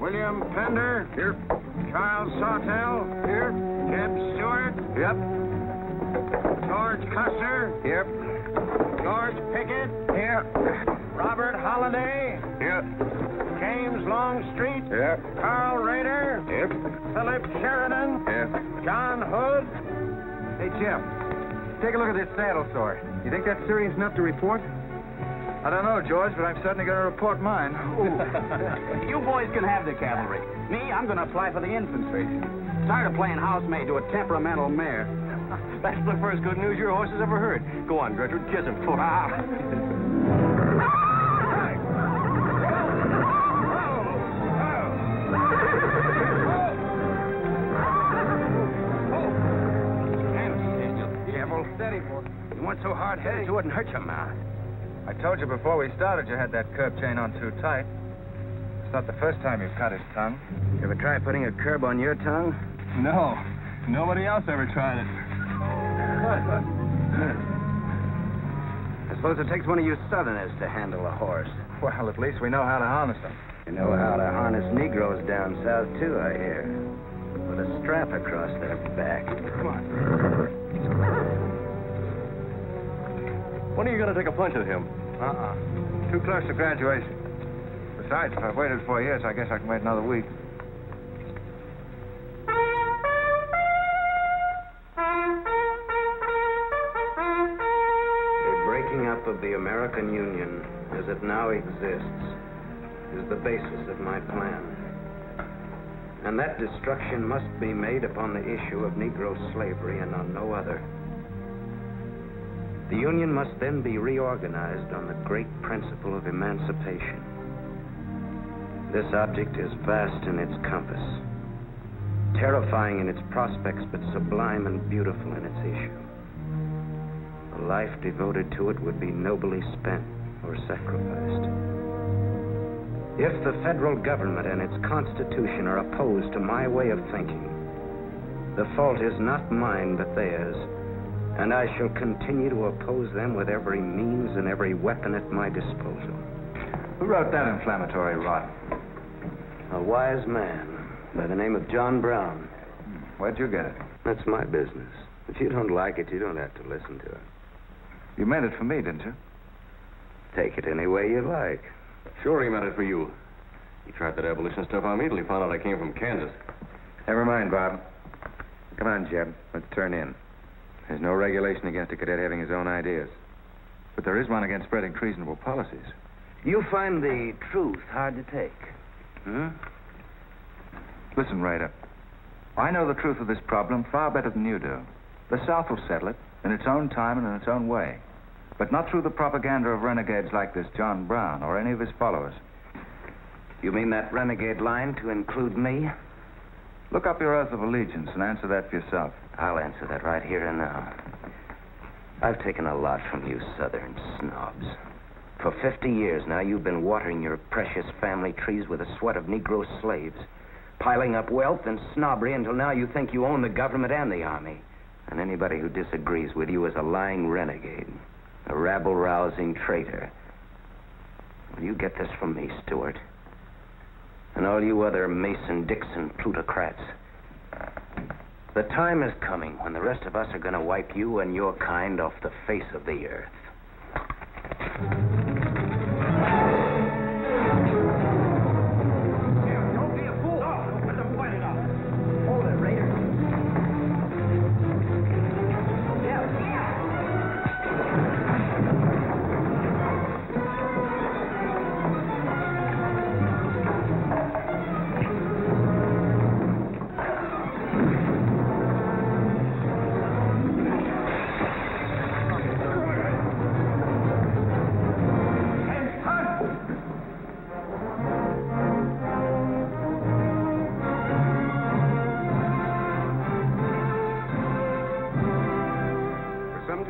William Pender. Here. Charles Sawtell. Here. Jeb Stuart. Yep. George Custer. Yep. George Pickett. Here. Robert Holliday. Yep. James Longstreet. Yep. Carl Rader. Yep. Philip Sheridan. Yep. John Hood. Hey, Jim. Take a look at this saddle sore. You think that's serious enough to report? I don't know, George, but I'm certainly going to report mine. You boys can have the cavalry. Me, I'm going to apply for the infantry. Tired of playing housemaid to a temperamental mare. That's the first good news your horse has ever heard. Go on, Gertrude, kiss him. Steady, boy. You weren't so hard-headed you wouldn't hurt your mouth. I told you before we started you had that curb chain on too tight. It's not the first time you've cut his tongue. You ever try putting a curb on your tongue? No. Nobody else ever tried it. I suppose it takes one of you Southerners to handle a horse. Well, at least we know how to harness them. You know how to harness Negroes down south, too, I hear. With a strap across their back. Come on. When are you going to take a punch at him? Too close to graduation. Besides, if I've waited 4 years, I guess I can wait another week. The breaking up of the American Union, as it now exists, is the basis of my plan. And that destruction must be made upon the issue of Negro slavery and on no other. The Union must then be reorganized on the great principle of emancipation. This object is vast in its compass, terrifying in its prospects, but sublime and beautiful in its issue. A life devoted to it would be nobly spent or sacrificed. If the federal government and its constitution are opposed to my way of thinking, the fault is not mine but theirs, and I shall continue to oppose them with every means and every weapon at my disposal. Who wrote that inflammatory rot? A wise man by the name of John Brown. Where'd you get it? That's my business. If you don't like it, you don't have to listen to it. You meant it for me, didn't you? Take it any way you like. Sure he meant it for you. He tried that abolition stuff on me till he found out I came from Kansas. Never mind, Bob. Come on, Jeb. Let's turn in. There's no regulation against a cadet having his own ideas. But there is one against spreading treasonable policies. You find the truth hard to take, Listen, Ryder. I know the truth of this problem far better than you do. The South will settle it in its own time and in its own way. But not through the propaganda of renegades like this John Brown or any of his followers. You mean that renegade line to include me? Look up your oath of allegiance and answer that for yourself. I'll answer that right here and now. I've taken a lot from you Southern snobs. For 50 years now, you've been watering your precious family trees with the sweat of Negro slaves, piling up wealth and snobbery until now you think you own the government and the army. And anybody who disagrees with you is a lying renegade, a rabble-rousing traitor. Well, you get this from me, Stuart. And all you other Mason-Dixon plutocrats. The time is coming when the rest of us are going to wipe you and your kind off the face of the earth. Don't be a fool. No, let them fight it out. Hold it, Raider.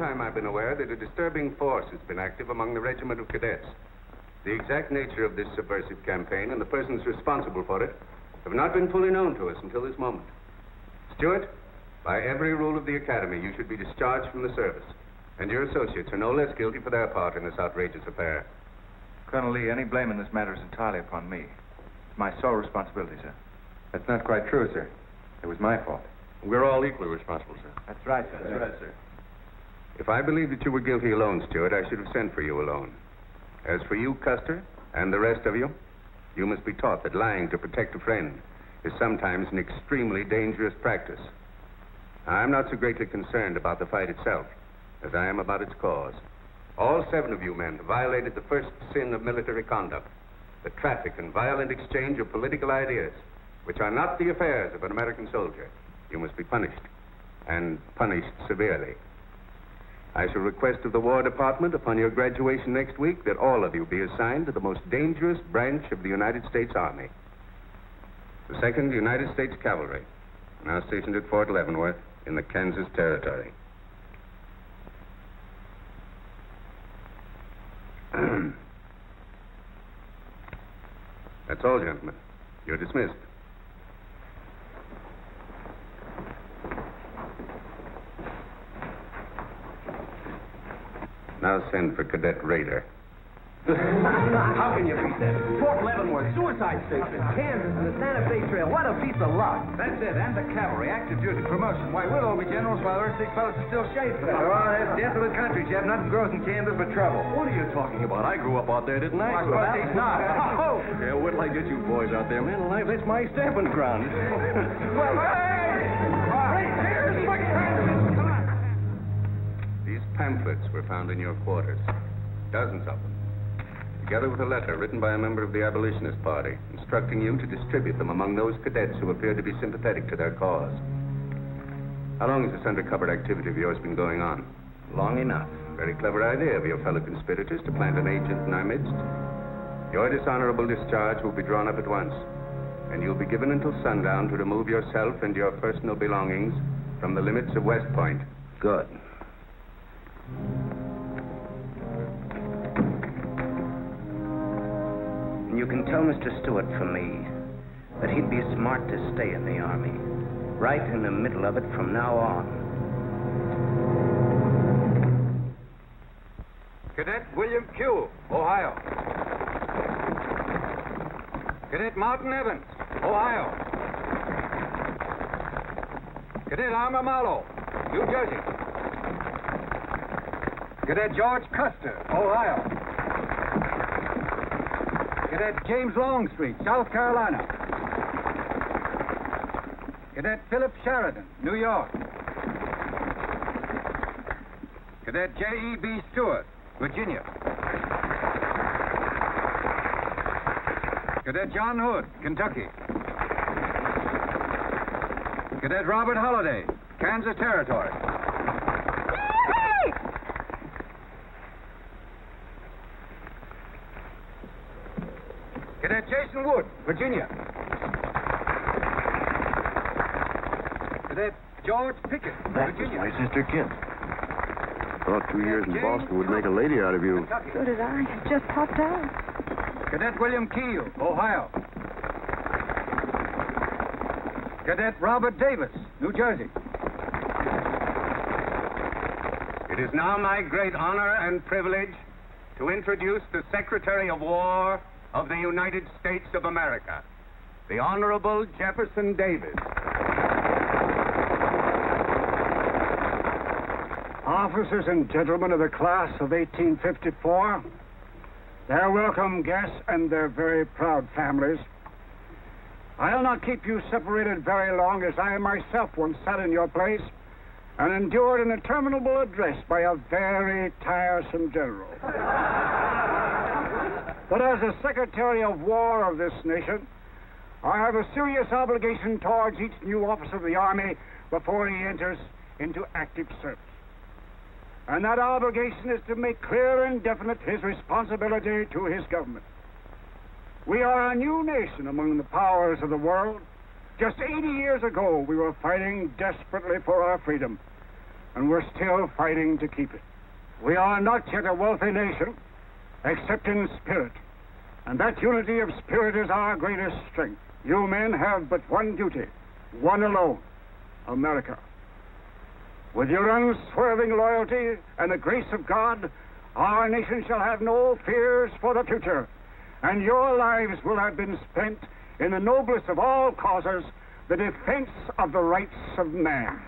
I've been aware that a disturbing force has been active among the regiment of cadets. The exact nature of this subversive campaign and the persons responsible for it have not been fully known to us until this moment. Stuart, by every rule of the academy, you should be discharged from the service, and your associates are no less guilty for their part in this outrageous affair. Colonel Lee, any blame in this matter is entirely upon me. It's my sole responsibility, sir. That's not quite true, sir. It was my fault. We're all equally responsible, sir. That's right, sir. That's right, sir. If I believed that you were guilty alone, Stuart, I should have sent for you alone. As for you, Custer, and the rest of you, you must be taught that lying to protect a friend is sometimes an extremely dangerous practice. I'm not so greatly concerned about the fight itself as I am about its cause. All 7 of you men have violated the first sin of military conduct, the traffic and violent exchange of political ideas, which are not the affairs of an American soldier. You must be punished, and punished severely. I shall request of the War Department upon your graduation next week that all of you be assigned to the most dangerous branch of the United States Army. The 2nd United States Cavalry, now stationed at Fort Leavenworth in the Kansas Territory. That's all, gentlemen. You're dismissed. Now send for Cadet Raider. How can you beat that? Fort Leavenworth, suicide station, Kansas, and the Santa Fe Trail. What a piece of luck. That's it, and the cavalry, active duty, promotion. Why, we'll all be generals while the rest of these fellas are still shaping. Oh, that's desolate country, Jeb. Nothing grows in Kansas but trouble. What are you talking about? I grew up out there, didn't I? Why, suppose he's not. Oh, yeah, wait till I get you boys out there. Man alive, that's my stamping ground. Well, These pamphlets were found in your quarters. Dozens of them. Together with a letter written by a member of the Abolitionist Party, instructing you to distribute them among those cadets who appear to be sympathetic to their cause. How long has this undercover activity of yours been going on? Long enough. Very clever idea of your fellow conspirators to plant an agent in our midst. Your dishonorable discharge will be drawn up at once, and you'll be given until sundown to remove yourself and your personal belongings from the limits of West Point. Good. And you can tell Mr. Stuart from me that he'd be smart to stay in the Army, right in the middle of it from now on. Cadet William Q., Ohio. Cadet Martin Evans, Ohio. Cadet Armour Marlowe, New Jersey. Cadet George Custer, Ohio. Cadet James Longstreet, South Carolina. Cadet Philip Sheridan, New York. Cadet J.E.B. Stuart, Virginia. Cadet John Hood, Kentucky. Cadet Robert Holliday, Kansas Territory. Cadet Jason Wood, Virginia. Cadet George Pickett, Virginia. My sister Kit. Thought 2 years in Boston would make a lady out of you. So did I. It just popped out. Cadet William Keel, Ohio. Cadet Robert Davis, New Jersey. It is now my great honor and privilege to introduce the Secretary of War of the United States of America, the Honorable Jefferson Davis. Officers and gentlemen of the class of 1854, their welcome guests and their very proud families, I'll not keep you separated very long, as I myself once sat in your place and endured an interminable address by a very tiresome general. But as the Secretary of War of this nation, I have a serious obligation towards each new officer of the Army before he enters into active service. And that obligation is to make clear and definite his responsibility to his government. We are a new nation among the powers of the world. Just 80 years ago, we were fighting desperately for our freedom, and we're still fighting to keep it. We are not yet a wealthy nation, except in spirit, and that unity of spirit is our greatest strength. You men have but one duty, one alone: America. With your unswerving loyalty and the grace of God, our nation shall have no fears for the future, and your lives will have been spent in the noblest of all causes, the defense of the rights of man.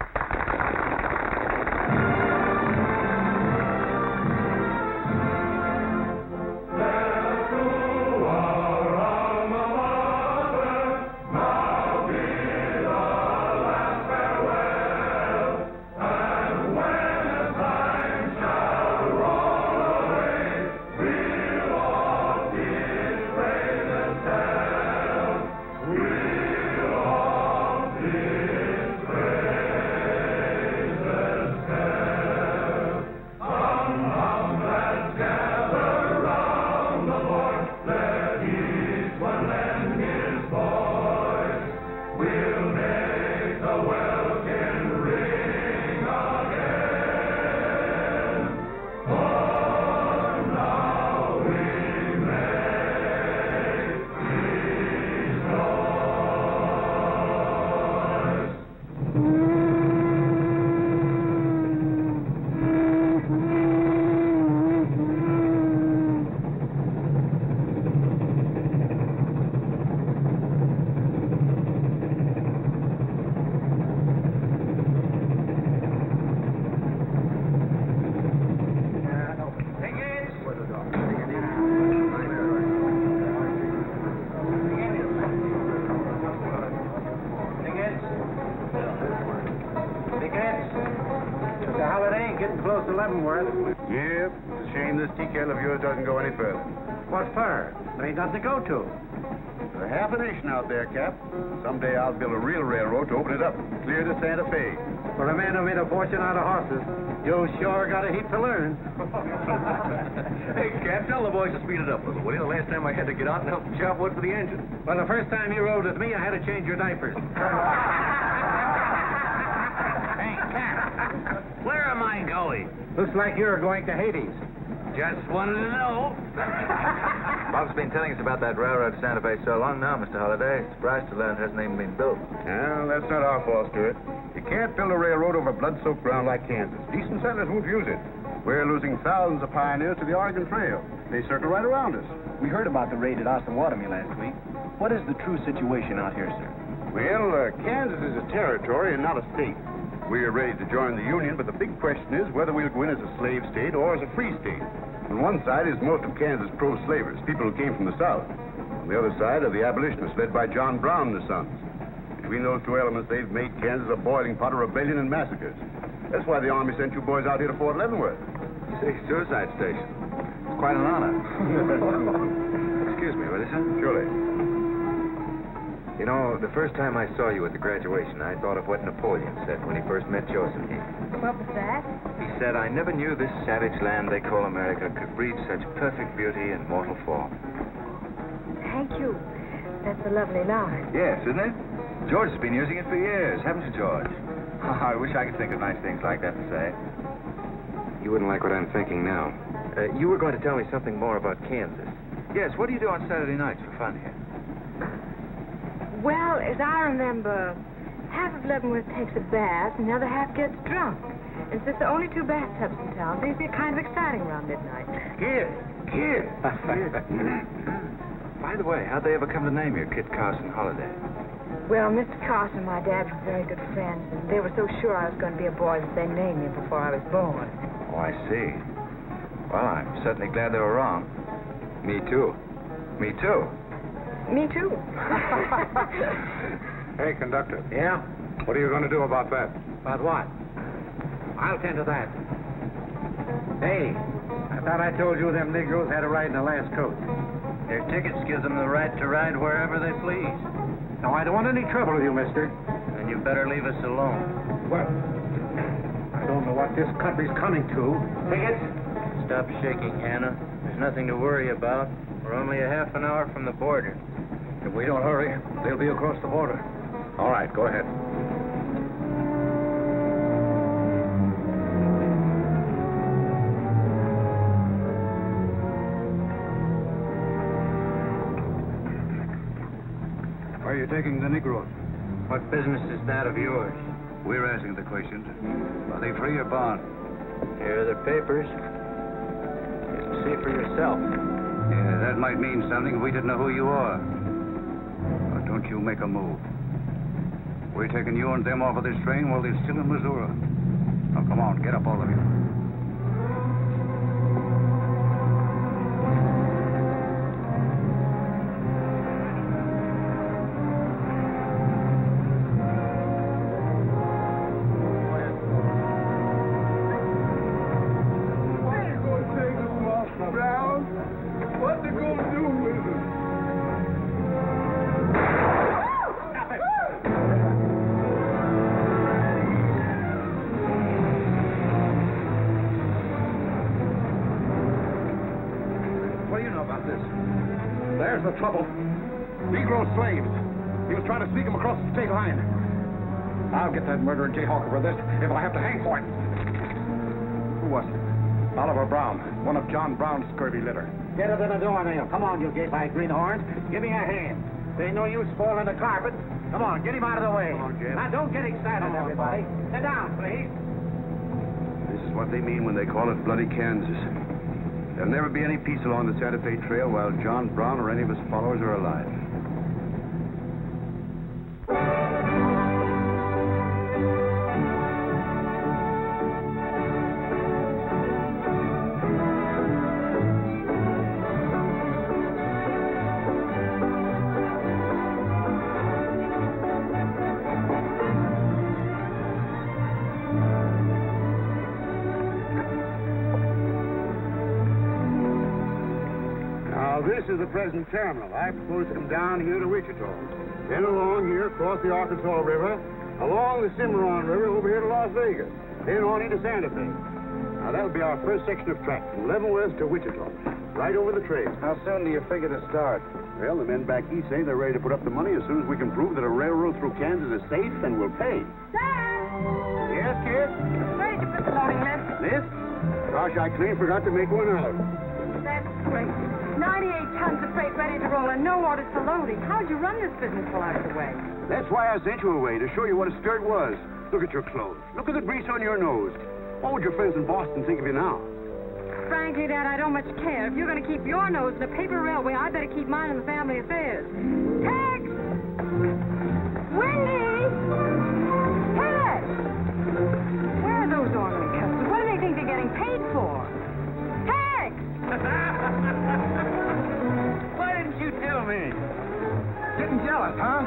Yep, it's a shame this tea kettle of yours doesn't go any further. What for? There ain't nothing to go to. There's half a nation out there, Cap. Someday I'll build a real railroad to open it up, clear to Santa Fe. For a man who made a fortune out of horses, you sure got a heap to learn. Hey, Cap, tell the boys to speed it up a little, will you? The last time I had to get out and help them chop wood for the engine. Well, the first time you rode with me, I had to change your diapers. Hey, Cap, where am I going? Looks like you're going to Hades. Just wanted to know. Bob's been telling us about that railroad to Santa Fe so long now, Mr. Holliday. Surprised to learn it hasn't even been built. Well, that's not our fault, Stuart. You can't build a railroad over blood-soaked ground like Kansas. Decent settlers won't use it. We're losing thousands of pioneers to the Oregon Trail. They circle right around us. We heard about the raid at Osawatomie last week. What is the true situation out here, sir? Well, Kansas is a territory and not a state. We're ready to join the Union, but the big question is whether we'll go in as a slave state or as a free state. On one side is most of Kansas pro-slavers, people who came from the South. On the other side are the abolitionists led by John Brown and the Sons. Between those two elements, they've made Kansas a boiling pot of rebellion and massacres. That's why the Army sent you boys out here to Fort Leavenworth. Say, suicide station. It's quite an honor. Excuse me, will you, sir? Surely. You know, the first time I saw you at the graduation, I thought of what Napoleon said when he first met Josephine. What was that? He said, I never knew this savage land they call America could breed such perfect beauty and mortal form. Thank you. That's a lovely line. Yes, isn't it? George has been using it for years, haven't you, George? I wish I could think of nice things like that to say. You wouldn't like what I'm thinking now. You were going to tell me something more about Kansas. Yes, what do you do on Saturday nights for fun here? Well, as I remember, half of Leavenworth takes a bath and the other half gets drunk. And since there are only 2 bathtubs in town, things get kind of exciting around midnight. Kid! By the way, how'd they ever come to name you Kid Carson Holiday? Well, Mr. Carson and my dad were very good friends, and they were so sure I was going to be a boy that they named me before I was born. Oh, I see. Well, I'm certainly glad they were wrong. Me too. Me too. Me too. Hey, conductor. Yeah? What are you going to do about that? About what? I'll tend to that. Hey, I thought I told you them Negroes had a right in the last coach. Their tickets give them the right to ride wherever they please. Now, I don't want any trouble with you, mister. And you better leave us alone. Well, I don't know what this country's coming to. Tickets? Stop shaking, Hannah. There's nothing to worry about. We're only a half an hour from the border. If we don't hurry, they'll be across the border. All right, go ahead. Where are you taking the Negroes? What business is that of yours? We're asking the questions. Are they free or bond? Here are the papers. You can see for yourself. Yeah, that might mean something if we didn't know who you are. But don't you make a move. We're taking you and them off of this train while they're still in Missouri. Now, come on, get up, all of you. There's the trouble. Negro slaves. He was trying to sneak them across the state line. I'll get that murdering jayhawker for this if I have to hang for it. Who was it? Oliver Brown, one of John Brown's scurvy litter. Get it in the doornail. Come on, you gay-eyed greenhorns. Give me a hand. There ain't no use spoiling the carpet. Come on, get him out of the way. Come on, Jeb. Now, don't get excited, everybody. Sit down, please. This is what they mean when they call it bloody Kansas. There'll never be any peace along the Santa Fe Trail while John Brown or any of his followers are alive. This is the present terminal. I propose to come down here to Wichita. Then along here, across the Arkansas River, along the Cimarron River, over here to Las Vegas. Then on into Santa Fe. Now, that'll be our first section of track, from Leavenworth to Wichita. Right over the trail. How soon do you figure to start? Well, the men back east say they're ready to put up the money as soon as we can prove that a railroad through Kansas is safe and will pay. Dad! Yes, kid? Where did you put the loading list? This? Gosh, I clean forgot to make one out. That's great. 98 tons of freight ready to roll and no orders for loading. How'd you run this business while I was away? That's why I sent you away, to show you what a skirt was. Look at your clothes. Look at the grease on your nose. What would your friends in Boston think of you now? Frankly, Dad, I don't much care. If you're going to keep your nose in a paper railway, I better keep mine in the family affairs. Tex! Wendy! Tex! Where are those ornery customers? What do they think they're getting paid for? Tex! Why didn't you tell me? Getting jealous, huh?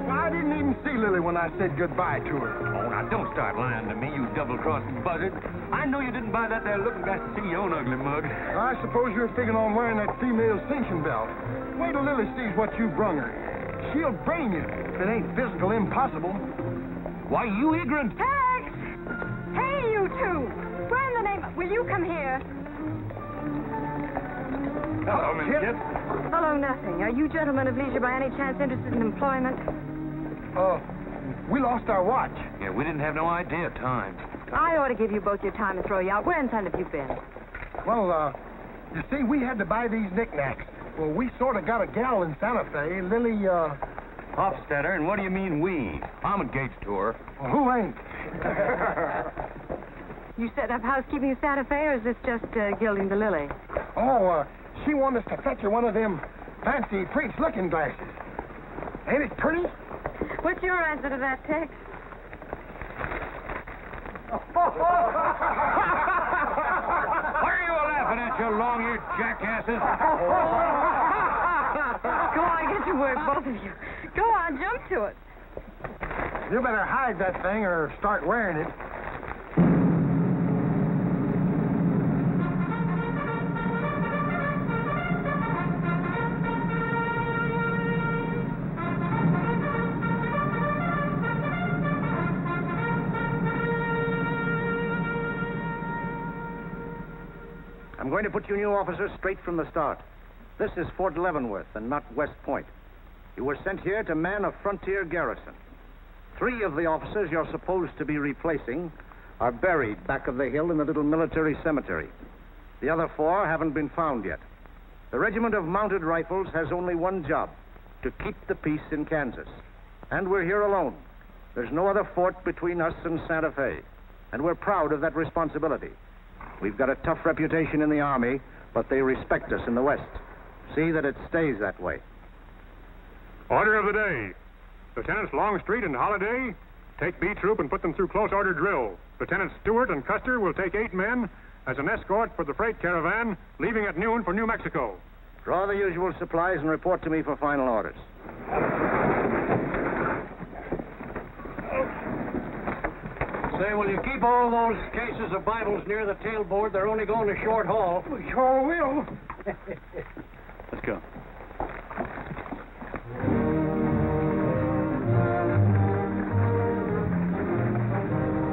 Well, I didn't even see Lily when I said goodbye to her. Oh, now, don't start lying to me, you double-crossing buzzard. I know you didn't buy that there looking glass to see your own ugly mug. I suppose you're figuring on wearing that female cinching belt. Wait till Lily sees what you brung her. She'll brain you if it ain't physical impossible. Why, you ignorant... Tex! Hey, you two! Where in the name of... Will you come here? Hello, Miss Kip. Hello, nothing. Are you gentlemen of leisure by any chance interested in employment? We lost our watch. Yeah, we didn't have no idea of time. I ought to give you both your time and throw you out. Where in town have you been? Well, you see, we had to buy these knickknacks. Well, we sort of got a gal in Santa Fe, Lily, Hofstadter, and what do you mean we? I'm engaged to her. Well, who ain't? You setting up housekeeping in Santa Fe, or is this just gilding the lily? She wanted us to fetch her one of them fancy French-looking glasses. Ain't it pretty? What's your answer to that, Tex? What are you laughing at, you long-eared jackasses? Go on, get to work, both of you. Go on, jump to it. You better hide that thing or start wearing it. I'm going to put you new officers straight from the start. This is Fort Leavenworth and not West Point. You were sent here to man a frontier garrison. 3 of the officers you're supposed to be replacing are buried back of the hill in the little military cemetery. The other 4 haven't been found yet. The Regiment of Mounted Rifles has only one job, to keep the peace in Kansas. And we're here alone. There's no other fort between us and Santa Fe. And we're proud of that responsibility. We've got a tough reputation in the Army, but they respect us in the West. See that it stays that way. Order of the day. Lieutenants Longstreet and Holliday take B Troop and put them through close order drill. Lieutenants Stuart and Custer will take 8 men as an escort for the freight caravan leaving at noon for New Mexico. Draw the usual supplies and report to me for final orders. Say, will you keep all those cases of Bibles near the tailboard? They're only going a short haul. We sure will. Let's go.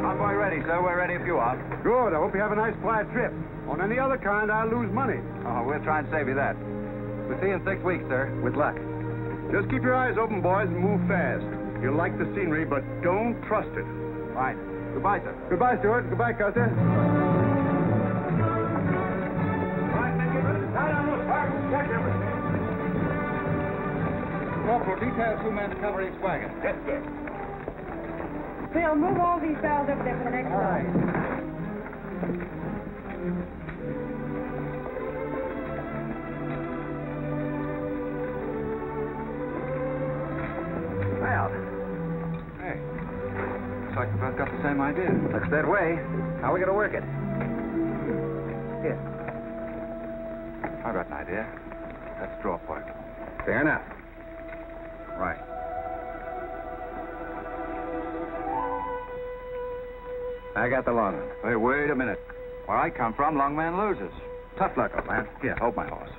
Convoy ready, sir. We're ready if you are. Good. I hope you have a nice, quiet trip. On any other kind, I'll lose money. Oh, we'll try and save you that. We'll see you in 6 weeks, sir. With luck. Just keep your eyes open, boys, and move fast. You'll like the scenery, but don't trust it. Right. Goodbye, sir. Goodbye, Stuart. Goodbye, Custer. Corporal, detail 2 men to cover each wagon. Yes, sir. Phil, move all these barrels over there for the next one. Well. Hey. Looks like we both got the same idea. Looks that way. How are we going to work it? Here. I've got an idea. Let's draw work. Fair enough. Right. I got the long one. Hey, wait a minute. Where I come from, long man loses. Tough luck, old man. Here, hold my horse.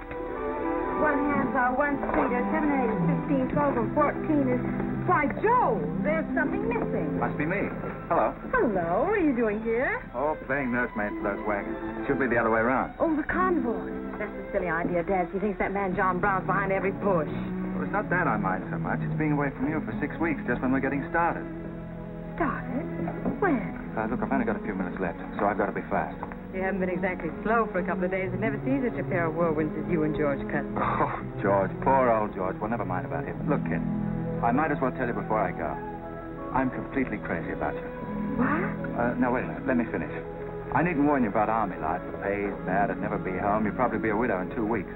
1 half hour, 1 streeter, 7 and 8 is 15, 12 and 14 is... Why, Joe, there's something missing. Must be me. Hello. Hello, what are you doing here? Oh, playing nursemaid for those wagons. Should be the other way around. Oh, the convoy. That's a silly idea, Dad. She thinks that man John Brown's behind every bush. Well, it's not that I mind so much. It's being away from you for 6 weeks, just when we're getting started. Started? When? Look, I've only got a few minutes left, so I've got to be fast. You haven't been exactly slow for a couple of days. I've never seen such a pair of whirlwinds as you and George Custer. Oh, George, poor old George. Well, never mind about him. Look, kid, I might as well tell you before I go. I'm completely crazy about you. What? No, wait a minute. Let me finish. I needn't warn you about army life. The pay's bad. I'd never be home. You'd probably be a widow in 2 weeks.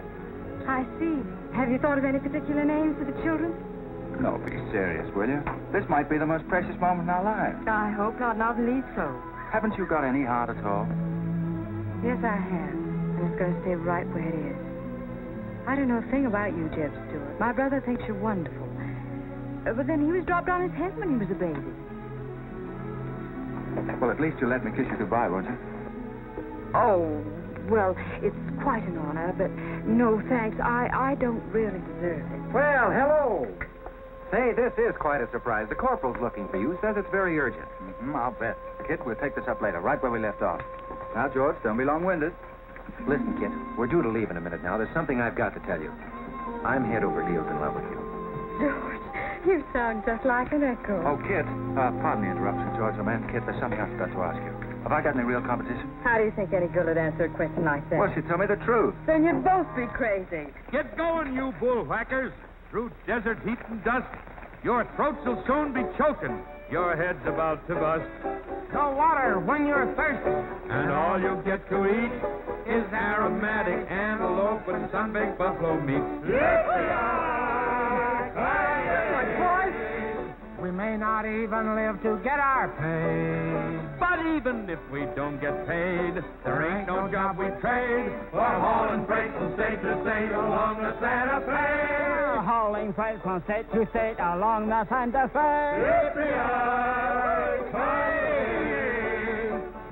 I see. Have you thought of any particular names for the children? No, be serious, will you? This might be the most precious moment in our lives. I hope not, not the least so. Haven't you got any heart at all? Yes, I have. And it's going to stay right where it is. I don't know a thing about you, Jeb Stuart. My brother thinks you're wonderful. But then he was dropped on his head when he was a baby. Well, at least you'll let me kiss you goodbye, won't you? Oh, well, it's quite an honor, but no thanks. I don't really deserve it. Well, hello. Say, this is quite a surprise. The corporal's looking for you. Says it's very urgent. I'll bet. Kit, we'll take this up later, right where we left off. Now, George, don't be long-winded. Listen, Kit, we're due to leave in a minute now. There's something I've got to tell you. I'm head over heels in love with you. George, you sound just like an echo. Oh, Kit, pardon the interruption, George, old man. Kit, there's something I forgot to ask you. Have I got any real competition? How do you think any girl would answer a question like that? Well, she told me the truth. Then you'd both be crazy. Get going, you bullwhackers. Through desert heat and dust, your throats will soon be choking. Your head's about to bust. No water when you're thirsty. And all you get to eat is aromatic antelope and sun-baked buffalo meat. We may not even live to get our pay. But even if we don't get paid, there ain't no job we trade for hauling freight from state to state along the Santa Fe. Hauling freight from state to state along the Santa Fe.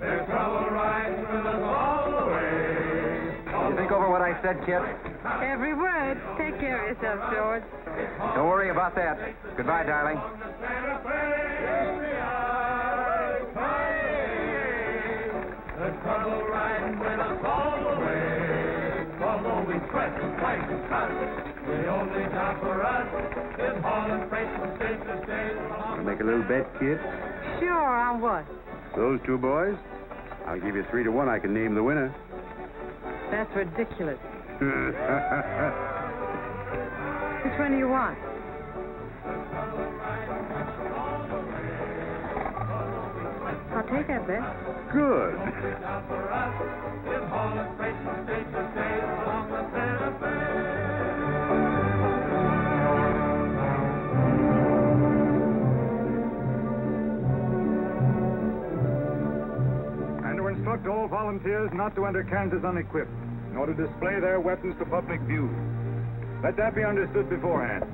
There's trouble riding with us all the way. You think over what I said, Kit? Every word. Take care of yourself, George. Don't worry about that. Goodbye, darling. The trouble riding with us all the way. Although we sweat and fight and cuss, the only job for us is hauling freight from state to state. Want to make a little bet, kid? Sure, on what? Those 2 boys? I'll give you 3 to 1. I can name the winner. That's ridiculous. Which one do you want? I'll take that bet. Good. For us is hauling freight from state to state along the Santa Fe. volunteers not to enter Kansas unequipped, nor to display their weapons to public view. Let that be understood beforehand.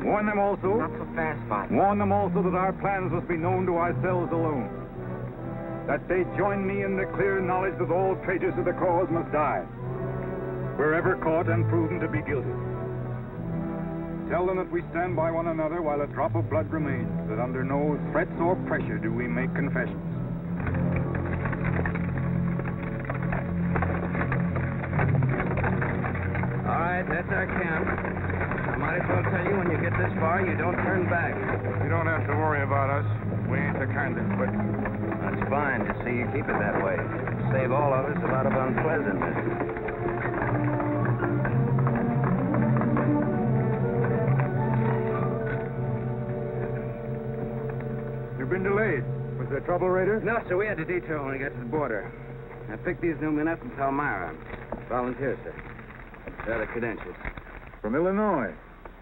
Warn them also... Not so fast, Father. Warn them also that our plans must be known to ourselves alone. That they join me in the clear knowledge that all traitors to the cause must die, wherever caught and proven to be guilty. Tell them that we stand by one another while a drop of blood remains, that under no threats or pressure do we make confessions. All right, that's our camp. I might as well tell you when you get this far, you don't turn back. You don't have to worry about us. We ain't the kind that quit. That's fine to see you keep it that way. Save all of us a lot of unpleasantness. Been delayed. Was there trouble, Raider? No, sir. We had to detour when we got to the border. I picked these new men up from Palmyra. Volunteer, sir. They're the credentials. From Illinois.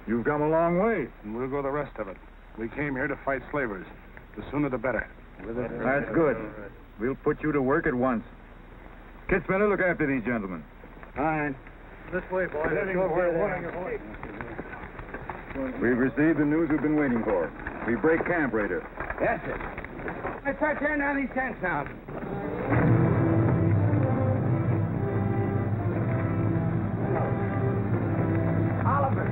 You've come a long way. And we'll go the rest of it. We came here to fight slavers. The sooner the better. That's good. We'll put you to work at once. Kid Spinner, look after these gentlemen. Fine. This way, boys. We've received the news we've been waiting for. We break camp, Raider. Yes, sir. Let's start tearing down these tents now. Oliver.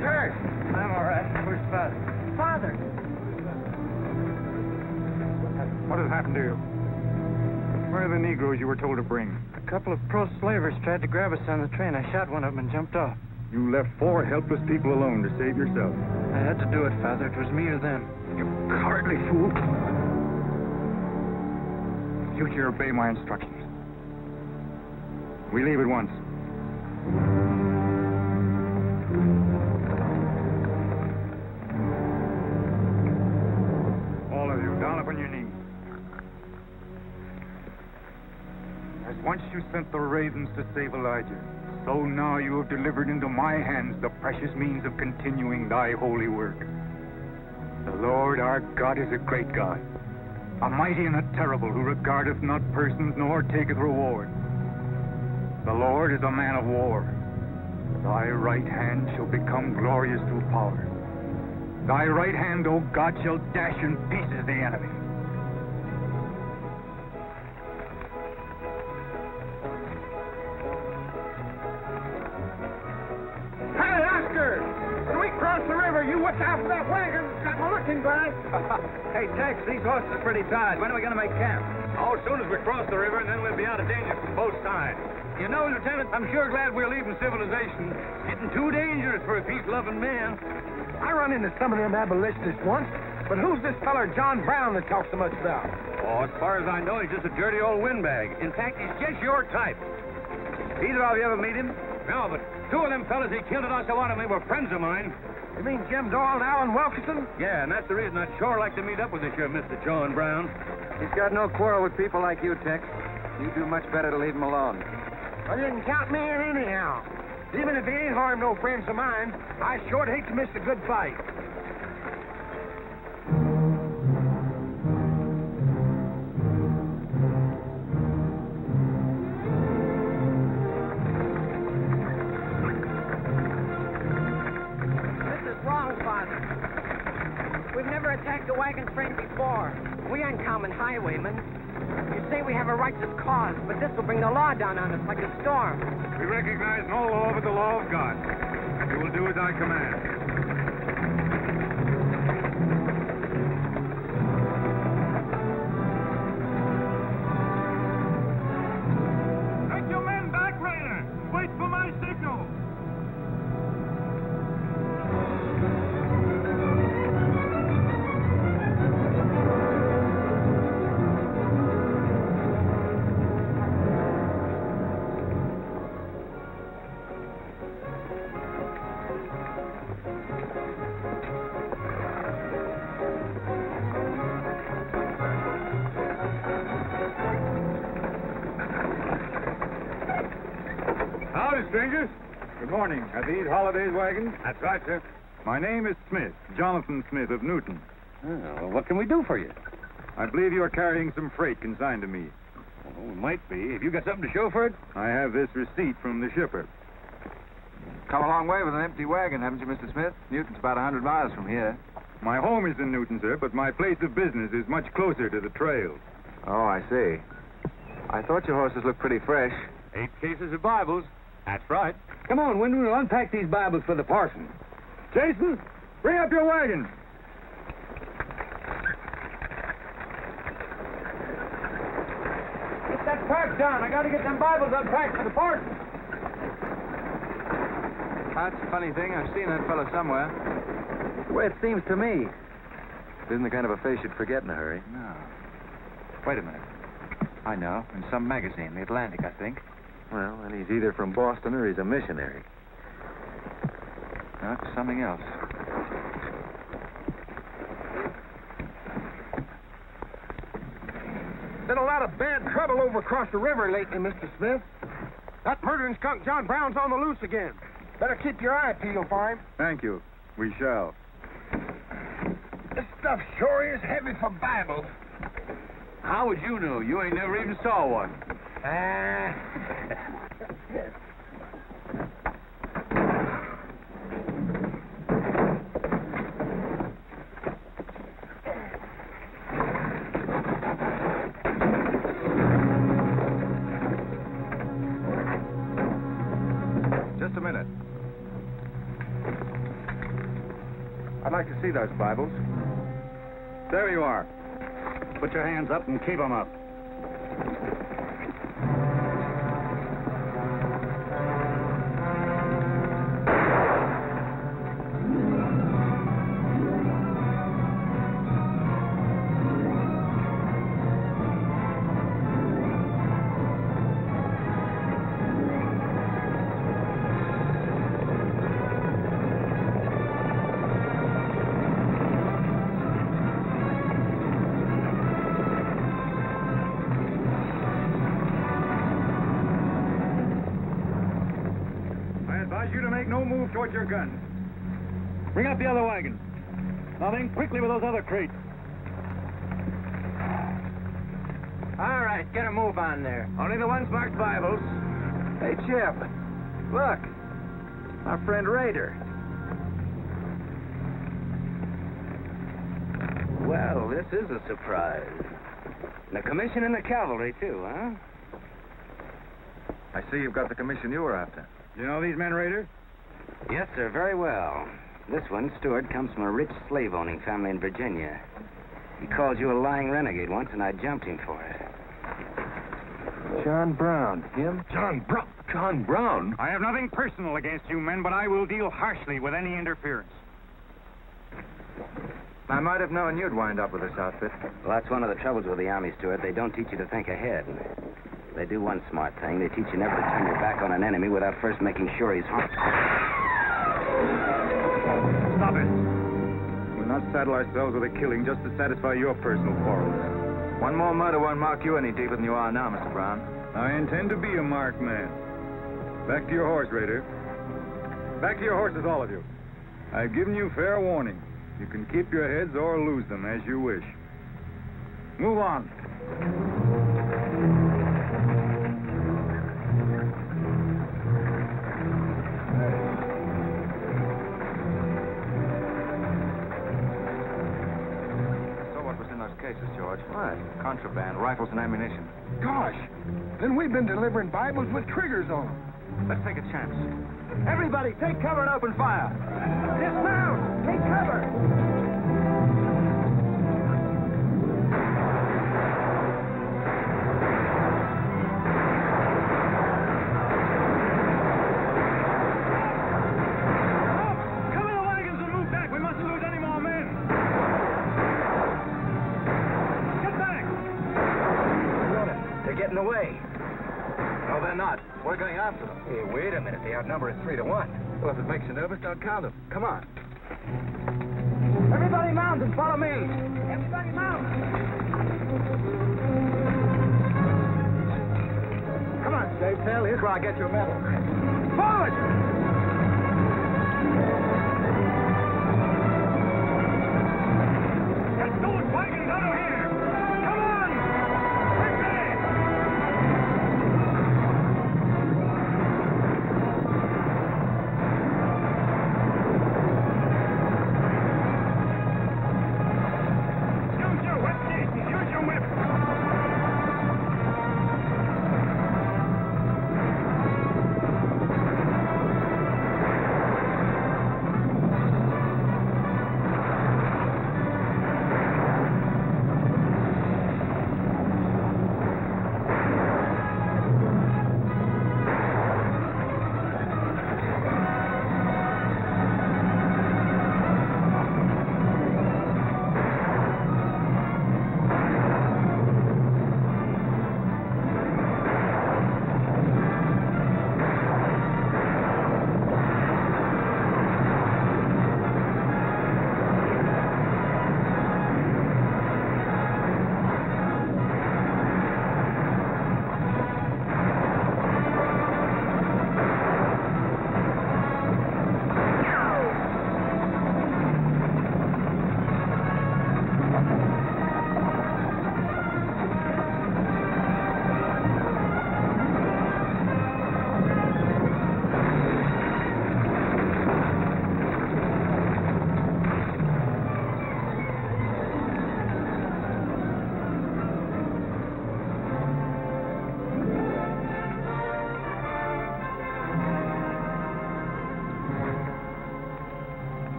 Kurt. I'm all right. Where's Father? Father. What has happened to you? Where are the Negroes you were told to bring? A couple of pro-slavers tried to grab us on the train. I shot one of them and jumped off. You left 4 helpless people alone to save yourself. I had to do it, Father. It was me or them. You cowardly fool. In future, obey my instructions. We leave at once. All of you, down upon your knees. As once you sent the ravens to save Elijah, so now you have delivered into my hands the precious means of continuing thy holy work. The Lord our God is a great God, a mighty and a terrible, who regardeth not persons nor taketh reward. The Lord is a man of war. Thy right hand shall become glorious through power. Thy right hand, O God, shall dash in pieces the enemy. You watch out for that wagon. It's got my looking glass. Hey, Tex, these horses are pretty tired. When are we going to make camp? Oh, as soon as we cross the river, and then we'll be out of danger from both sides. You know, Lieutenant, I'm sure glad we're leaving civilization. Getting too dangerous for a peace-loving man. I run into some of them abolitionists once, but who's this feller John Brown that talks so much about? Oh, as far as I know, he's just a dirty old windbag. In fact, he's just your type. Either of you ever meet him? No, but 2 of them fellas he killed at Osawatomie were friends of mine. You mean Jim Doyle and Alan Wilkerson? Yeah, and that's the reason I'd sure like to meet up with this here Mr. John Brown. He's got no quarrel with people like you, Tex. You do much better to leave him alone. Well, you can count me in anyhow. Even if he ain't harmed no friends of mine, I sure hate to miss a good fight. We've never attacked a wagon train before. We ain't common highwaymen. You say we have a righteous cause, but this will bring the law down on us like a storm. We recognize no law but the law of God. We will do as I command. Take your men back, Raider. Wait for my signal. Howdy, strangers. Good morning. Are these Holiday's wagons? That's right, sir. My name is Smith, Jonathan Smith of Newton. Oh, well, what can we do for you? I believe you are carrying some freight consigned to me. Oh, it might be. Have you got something to show for it? I have this receipt from the shipper. Come a long way with an empty wagon, haven't you, Mr. Smith? Newton's about 100 miles from here. My home is in Newton, sir, but my place of business is much closer to the trail. Oh, I see. I thought your horses looked pretty fresh. 8 cases of Bibles. That's right. Come on, Wyndham, we'll unpack these Bibles for the parson. Jason, bring up your wagon. Get that pack down. I got to get them Bibles unpacked for the parson. That's a funny thing. I've seen that fellow somewhere. The way it seems to me. It isn't the kind of a face you'd forget in a hurry. No. Wait a minute. I know. In some magazine, The Atlantic, I think. Well, then he's either from Boston or he's a missionary. No, it's something else. Been a lot of bad trouble over across the river lately, Mr. Smith. That murdering skunk John Brown's on the loose again. Better keep your eye peeled for him. Thank you. We shall. This stuff sure is heavy for Bibles. How would you know? You ain't never even saw one. Just a minute. I'd like to see those Bibles. There you are. Put your hands up and keep them up. Towards your guns. Bring up the other wagon. Now then, quickly with those other crates. All right, get a move on there. Only the ones marked Bibles. Hey, Jeb. Look. Our friend Raider. Well, this is a surprise. And a commission in the cavalry, too, huh? I see you've got the commission you were after. You know these men, Raider? Yes, sir, very well. This one, Stuart, comes from a rich slave-owning family in Virginia. He called you a lying renegade once, and I jumped him for it. John Brown. Him? John Brown? I have nothing personal against you men, but I will deal harshly with any interference. I might have known you'd wind up with this outfit. Well, that's one of the troubles with the Army, Stuart. They don't teach you to think ahead. They do one smart thing. They teach you never to turn your back on an enemy without first making sure he's harmed. Stop it. We'll not saddle ourselves with a killing just to satisfy your personal quarrels. One more murder won't mark you any deeper than you are now, Mr. Brown. I intend to be a marked man. Back to your horse, Raider. Back to your horses, all of you. I've given you fair warning. You can keep your heads or lose them as you wish. Move on. Cases, George. What? Contraband, rifles and ammunition. Gosh, then we've been delivering Bibles with triggers on them. Let's take a chance. Everybody, take cover and open fire. Dismount! Take cover! Cover the wagons and move back. We mustn't lose any more men. They're getting away. No, they're not. We're going after them. Hey, wait a minute. The outnumber is 3 to 1. Well, if it makes you nervous, don't count them. Come on. Everybody mount and follow me. Everybody mount. Come on, Slave Tail. Here's where I get your medal. Forward! Get those wagons out of here! Come on! Quickly!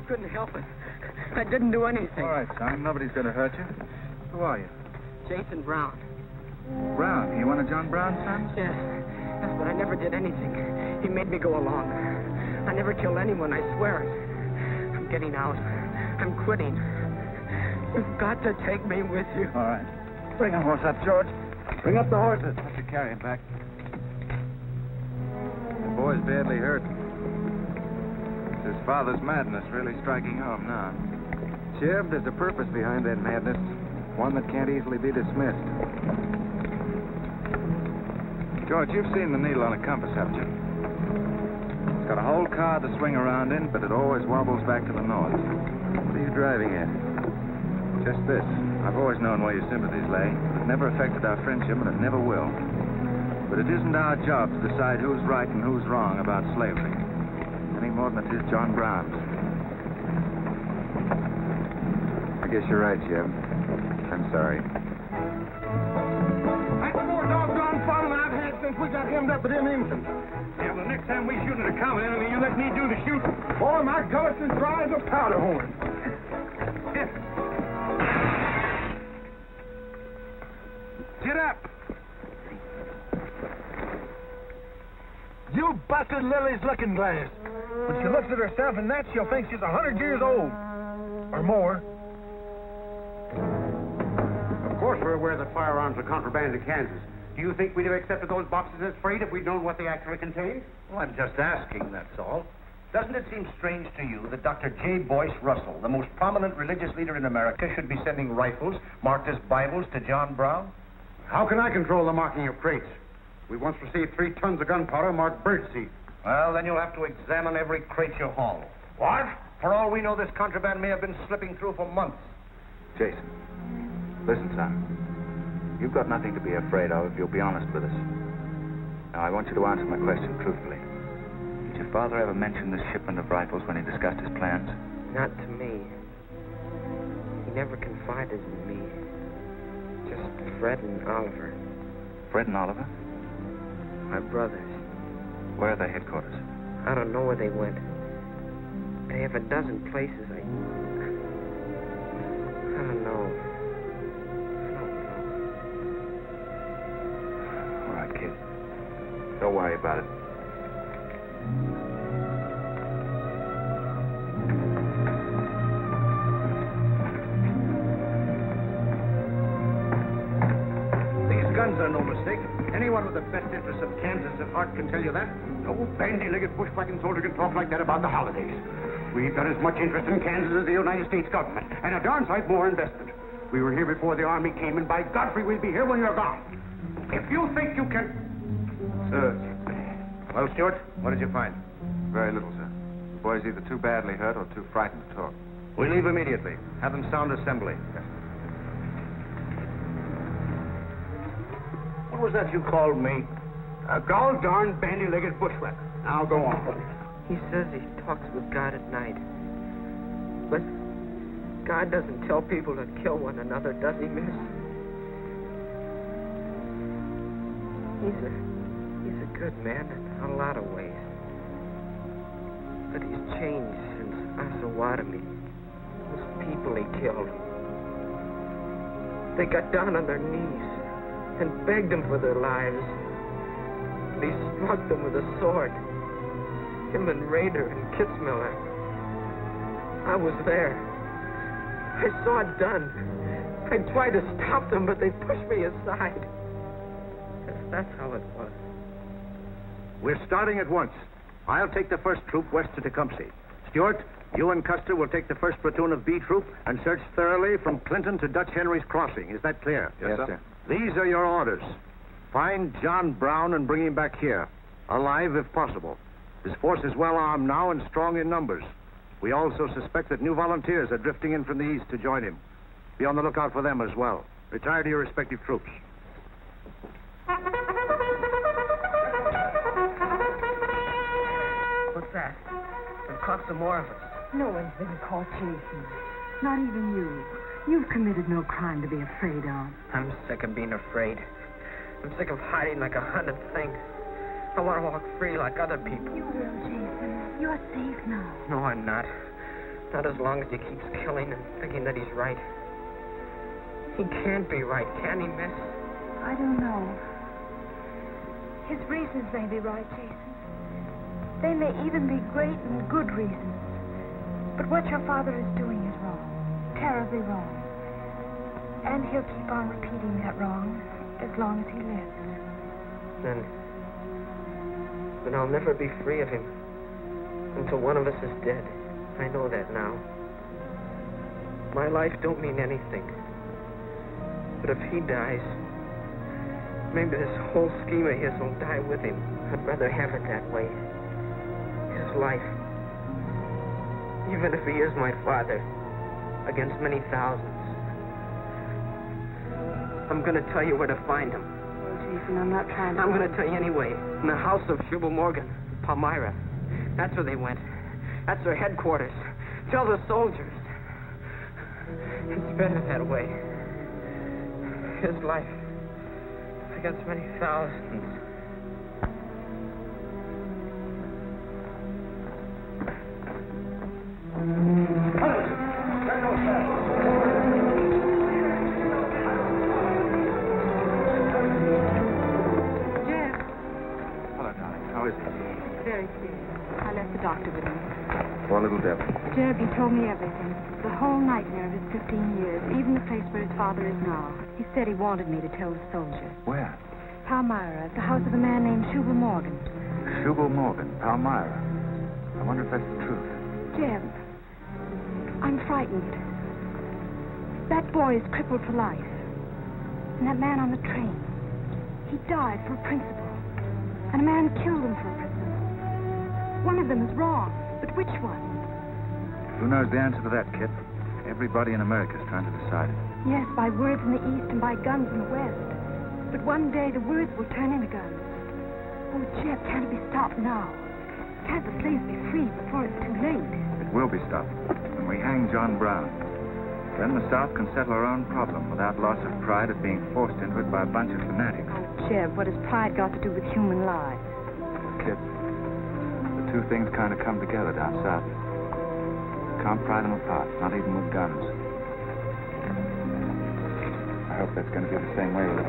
I couldn't help it. I didn't do anything. All right, son. Nobody's going to hurt you. Who are you? Jason Brown. Brown. You one of John Brown's sons? Yes. Yes, but I never did anything. He made me go along. I never killed anyone, I swear it. I'm getting out. I'm quitting. You've got to take me with you. All right. Bring a horse up, George. Bring up the horses. Let you carry him back. The boy's badly hurt. It's his father's madness really striking home now. Jeb, there's a purpose behind that madness. One that can't easily be dismissed. George, you've seen the needle on a compass, haven't you? It's got a whole car to swing around in, but it always wobbles back to the north. What are you driving at? Just this. I've always known where your sympathies lay. It never affected our friendship, and it never will. But it isn't our job to decide who's right and who's wrong about slavery. Any more than it is John Brown's. I guess you're right, Jeb. I'm sorry. That's more doggone fun than I've had since we got hemmed up with them Indians. Yeah, well, the next time we shoot at a common enemy, you let me do the shooting. Boy, my gullet's as dry as a powder horn. Get up. You busted Lily's looking glass. When she looks at herself in that, she'll think she's 100 years old. Or more. Of course we're aware that firearms are contraband in Kansas. Do you think we'd have accepted those boxes as freight if we'd known what they actually contained? Well, I'm just asking, that's all. Doesn't it seem strange to you that Dr. J. Boyce Russell, the most prominent religious leader in America, should be sending rifles marked as Bibles to John Brown? How can I control the marking of crates? We once received 3 tons of gunpowder marked birdseed. Well, then you'll have to examine every crate you haul. What? For all we know, this contraband may have been slipping through for months. Jason, listen, son. You've got nothing to be afraid of if you'll be honest with us. Now, I want you to answer my question truthfully. Did your father ever mention this shipment of rifles when he discussed his plans? Not to me. He never confided in me. Just Fred and Oliver. Fred and Oliver? My brothers. Where are they headquarters? I don't know where they went. They have a dozen places. I don't know. All right, kid. Don't worry about it. These guns are no mistake. Anyone with the best interests of Kansas at heart can tell you that. No bandy-legged bushwhacking soldier can talk like that about the holidays. We've got as much interest in Kansas as the United States government, and a darn sight more invested. We were here before the Army came, and by Godfrey, we'll be here when you're gone. If you think you can... Sir. Well, Stuart, what did you find? Very little, sir. The boy's either too badly hurt or too frightened to talk. We leave immediately. Have them sound assembly. What was that you called me? A gall-darn bandy-legged bushwhacker. Now go on. He says he talks with God at night. But God doesn't tell people to kill one another, does he, miss? He's a good man in a lot of ways. But he's changed since Osawatomie. Those people he killed. They got down on their knees and begged him for their lives. And he struck them with a sword. Him and Rader and Kitzmiller. I was there. I saw it done. I tried to stop them, but they pushed me aside. That's how it was. We're starting at once. I'll take the first troop west to Tecumseh. Stuart, you and Custer will take the first platoon of B Troop and search thoroughly from Clinton to Dutch Henry's Crossing. Is that clear? Yes, sir. These are your orders. Find John Brown and bring him back here. Alive, if possible. His force is well armed now and strong in numbers. We also suspect that new volunteers are drifting in from the east to join him. Be on the lookout for them as well. Retire to your respective troops. What's that? They've caught some more of us. No one's been caught, Jason. Not even you. You've committed no crime to be afraid of. I'm sick of being afraid. I'm sick of hiding like a hunted thing. I want to walk free like other people. You will, Jason. You're safe now. No, I'm not. Not as long as he keeps killing and thinking that he's right. He can't be right, can he, miss? I don't know. His reasons may be right, Jason. They may even be great and good reasons. But what your father is doing is wrong. Terribly wrong. And he'll keep on repeating that wrong as long as he lives. Then I'll never be free of him until one of us is dead. I know that now. My life don't mean anything. But if he dies, maybe this whole scheme of his will die with him. I'd rather have it that way. His life. Even if he is my father, against many thousands. I'm going to tell you where to find him. Oh, Jason, I'm not trying to... I'm going to tell you anyway. In the house of Jubal Morgan, Palmyra. That's where they went. That's their headquarters. Tell the soldiers. It's better that way. His life against many thousands. Very serious. I left the doctor with him. Poor little devil. Jeb, he told me everything. The whole nightmare of his 15 years, even the place where his father is now. He said he wanted me to tell the soldiers. Where? Palmyra, at the house of a man named Jubal Morgan. Jubal Morgan, Palmyra. I wonder if that's the truth. Jeb, I'm frightened. That boy is crippled for life. And that man on the train, he died for a principle. And a man killed him for a principle. One of them is wrong, but which one? Who knows the answer to that, kid? Everybody in America is trying to decide it. Yes, by words in the East and by guns in the West. But one day the words will turn into guns. Oh, Jeb, can't it be stopped now? Can't the slaves be free before it's too late? It will be stopped when we hang John Brown. Then the South can settle her own problem without loss of pride at being forced into it by a bunch of fanatics. Oh, Jeb, what has pride got to do with human lives? Kid, the two things kind of come together down south. Can't pry them apart, not even with guns. I hope that's going to be the same way with it.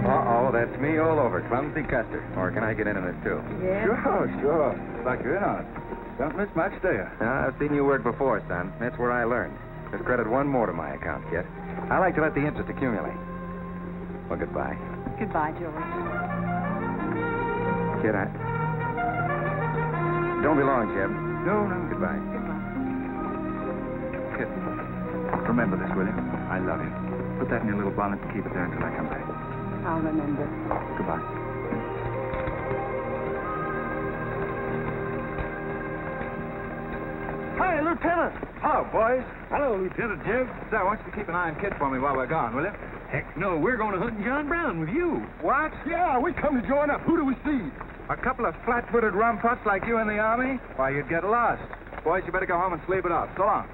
Uh-oh, that's me all over. Clumsy Custer. Or can I get into this, too? Yeah? Sure. It's like you're in on it. Don't miss much, do you? I've seen you work before, son. That's where I learned. Just credit one more to my account, kid. I like to let the interest accumulate. Well, goodbye. Goodbye, George. Kid, don't be long, Jeb. No. Goodbye. Kid, remember this, will you? I love you. Put that in your little bonnet and keep it there until I come back. I'll remember. Goodbye. Hi, Lieutenant. Hello, boys. Hello, Lieutenant Jeb. So, I want you to keep an eye on Kid for me while we're gone, will you? Heck no, we're going to hunt John Brown with you. What? Yeah, we come to join up. Who do we see? A couple of flat-footed rumputs like you in the Army? Why, you'd get lost. Boys, you better go home and sleep it off. So long.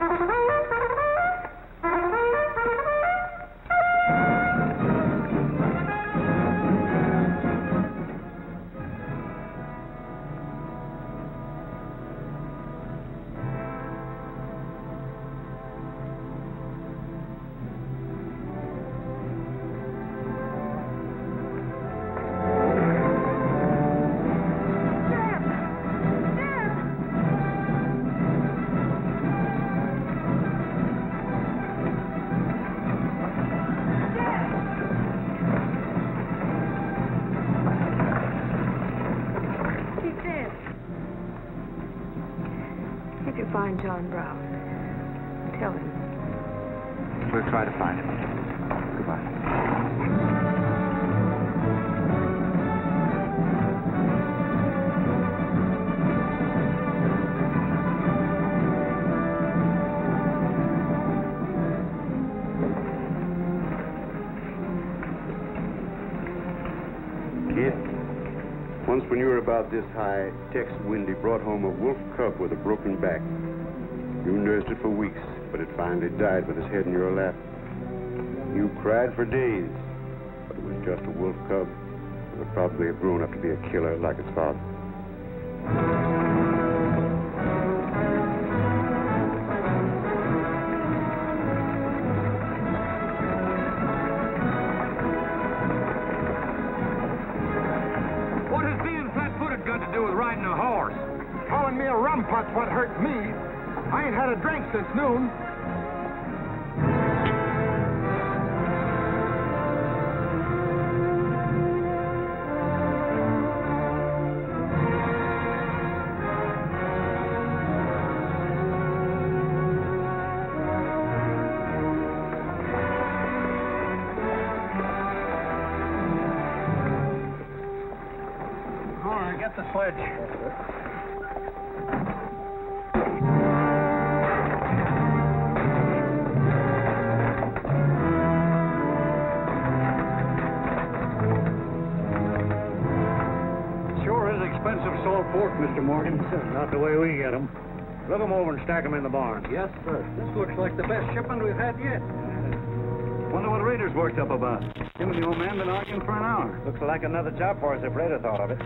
Find John Brown. Tell him. We'll try to find him. Goodbye. Kid, once when you were about this high, Tex Windy brought home a wolf cub with a broken back. You nursed it for weeks, but it finally died with its head in your lap. You cried for days, but it was just a wolf cub. would probably have grown up to be a killer like his father. What has being flat-footed got to do with riding a horse? Calling me a rumput's what hurt me. I ain't had a drink since noon. All right, get the sledge. Sure is expensive salt pork, Mr. Morgan. Not the way we get 'em. Look 'em over and stack 'em in the barn. Yes, sir. This looks like the best shipment we've had yet. Wonder what Rader's worked up about. Him and the old man been arguing for an hour. Looks like another job for us if Raider thought of it.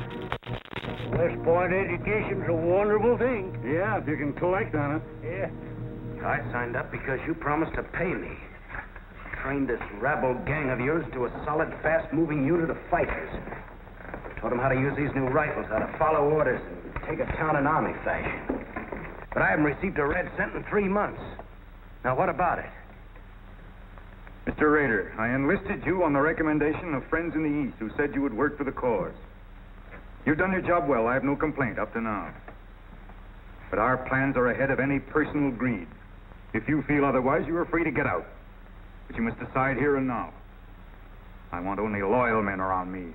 West Point education's a wonderful thing. Yeah, if you can collect on it. Yeah. I signed up because you promised to pay me. Trained this rabble gang of yours into a solid, fast-moving unit of fighters. Taught them how to use these new rifles, how to follow orders, and take a town in army fashion. But I haven't received a red cent in 3 months. Now, what about it? Mr. Rader, I enlisted you on the recommendation of friends in the East who said you would work for the cause. You've done your job well. I have no complaint up to now. But our plans are ahead of any personal greed. If you feel otherwise, you are free to get out. But you must decide here and now. I want only loyal men around me.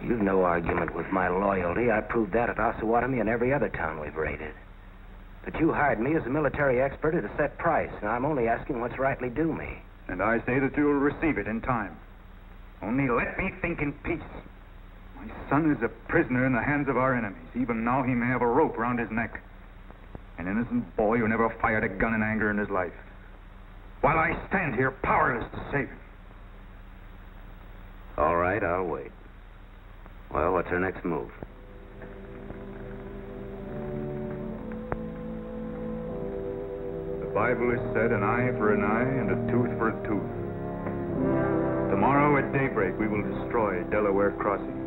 You've no argument with my loyalty. I proved that at Osawatomie and every other town we've raided. But you hired me as a military expert at a set price, and I'm only asking what's rightly due me. And I say that you'll receive it in time. Only let me think in peace. My son is a prisoner in the hands of our enemies. Even now he may have a rope round his neck. An innocent boy who never fired a gun in anger in his life. While I stand here powerless to save him. All right, I'll wait. Well, what's our next move? The Bible has said an eye for an eye and a tooth for a tooth. Tomorrow at daybreak we will destroy Delaware Crossing.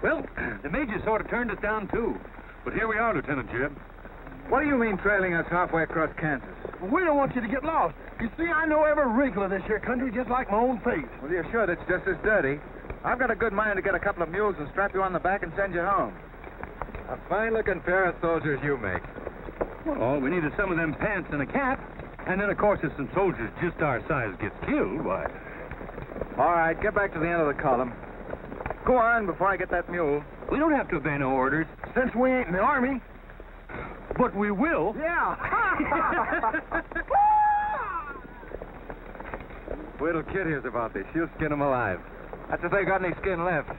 Well, the major sort of turned us down, too. But here we are, Lieutenant Jeb. What do you mean trailing us halfway across Kansas? Well, we don't want you to get lost. You see, I know every wrinkle of this here country just like my own face. Well, you're sure that's just as dirty? I've got a good mind to get a couple of mules and strap you on the back and send you home. A fine-looking pair of soldiers you make. Well, all we need is some of them pants and a cap. And then, of course, if some soldiers just our size gets killed, why... All right, get back to the end of the column. Go on before I get that mule. We don't have to obey no orders. Since we ain't in the army. But we will. Yeah. Wait till Kid hears about this. She'll skin him alive. That's if they got any skin left.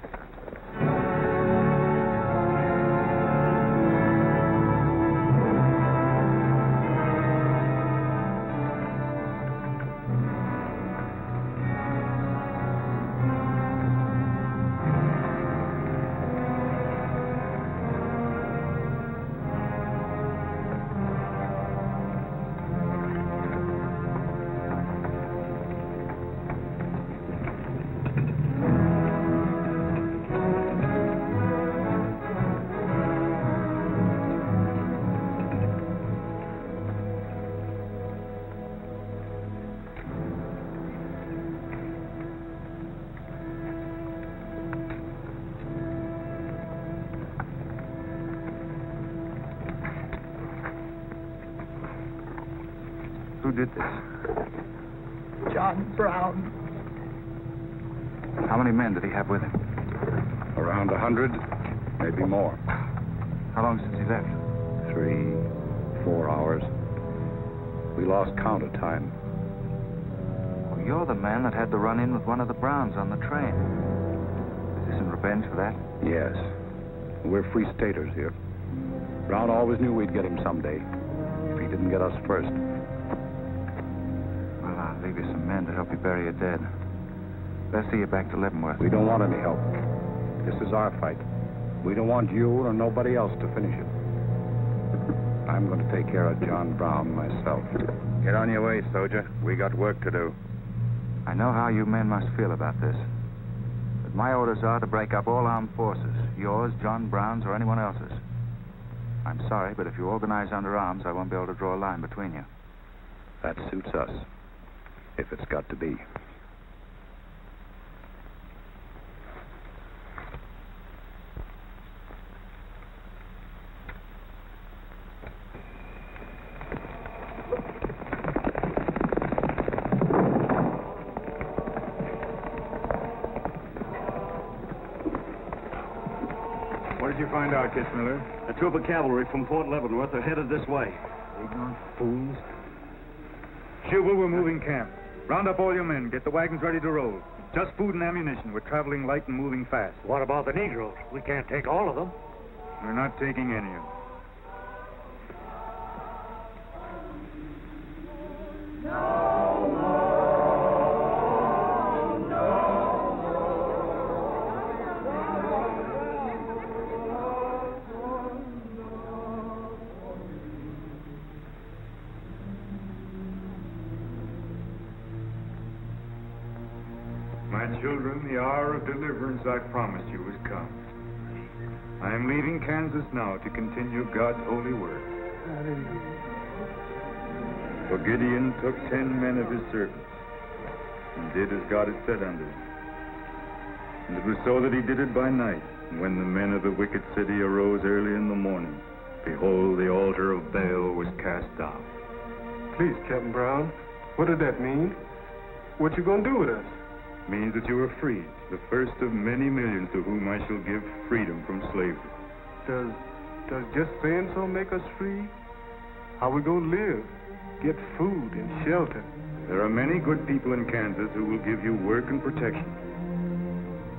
Who did this? John Brown. How many men did he have with him? Around 100, maybe more. How long since he left? 3, 4 hours. We lost count of time. Well, you're the man that had the run-in with one of the Browns on the train. Is this in revenge for that? Yes. We're free staters here. Brown always knew we'd get him someday, if he didn't get us first. Well, I'll leave you some men to help you bury your dead. Let's see you back to Leavenworth. We don't want any help. This is our fight. We don't want you or nobody else to finish it. I'm going to take care of John Brown myself. Get on your way, soldier. We got work to do. I know how you men must feel about this. But my orders are to break up all armed forces. Yours, John Brown's, or anyone else's. I'm sorry, but if you organize under arms, I won't be able to draw a line between you. That suits us, if it's got to be. What did you find out, Kitzmiller? A troop of cavalry from Fort Leavenworth are headed this way. Ignorant fools. Shubel, we're moving camp. Round up all your men. Get the wagons ready to roll. Just food and ammunition. We're traveling light and moving fast. What about the Negroes? We can't take all of them. We're not taking any of them. My children, the hour of deliverance I promised you has come. I am leaving Kansas now to continue God's holy work. For Gideon took 10 men of his servants and did as God had said unto him. And it was so that he did it by night. And when the men of the wicked city arose early in the morning, behold, the altar of Baal was cast down. Please, Captain Brown, what did that mean? What you gonna do with us? Means that you are free, the first of many millions to whom I shall give freedom from slavery. Does just saying so make us free? How we gonna live? Get food and shelter? There are many good people in Kansas who will give you work and protection.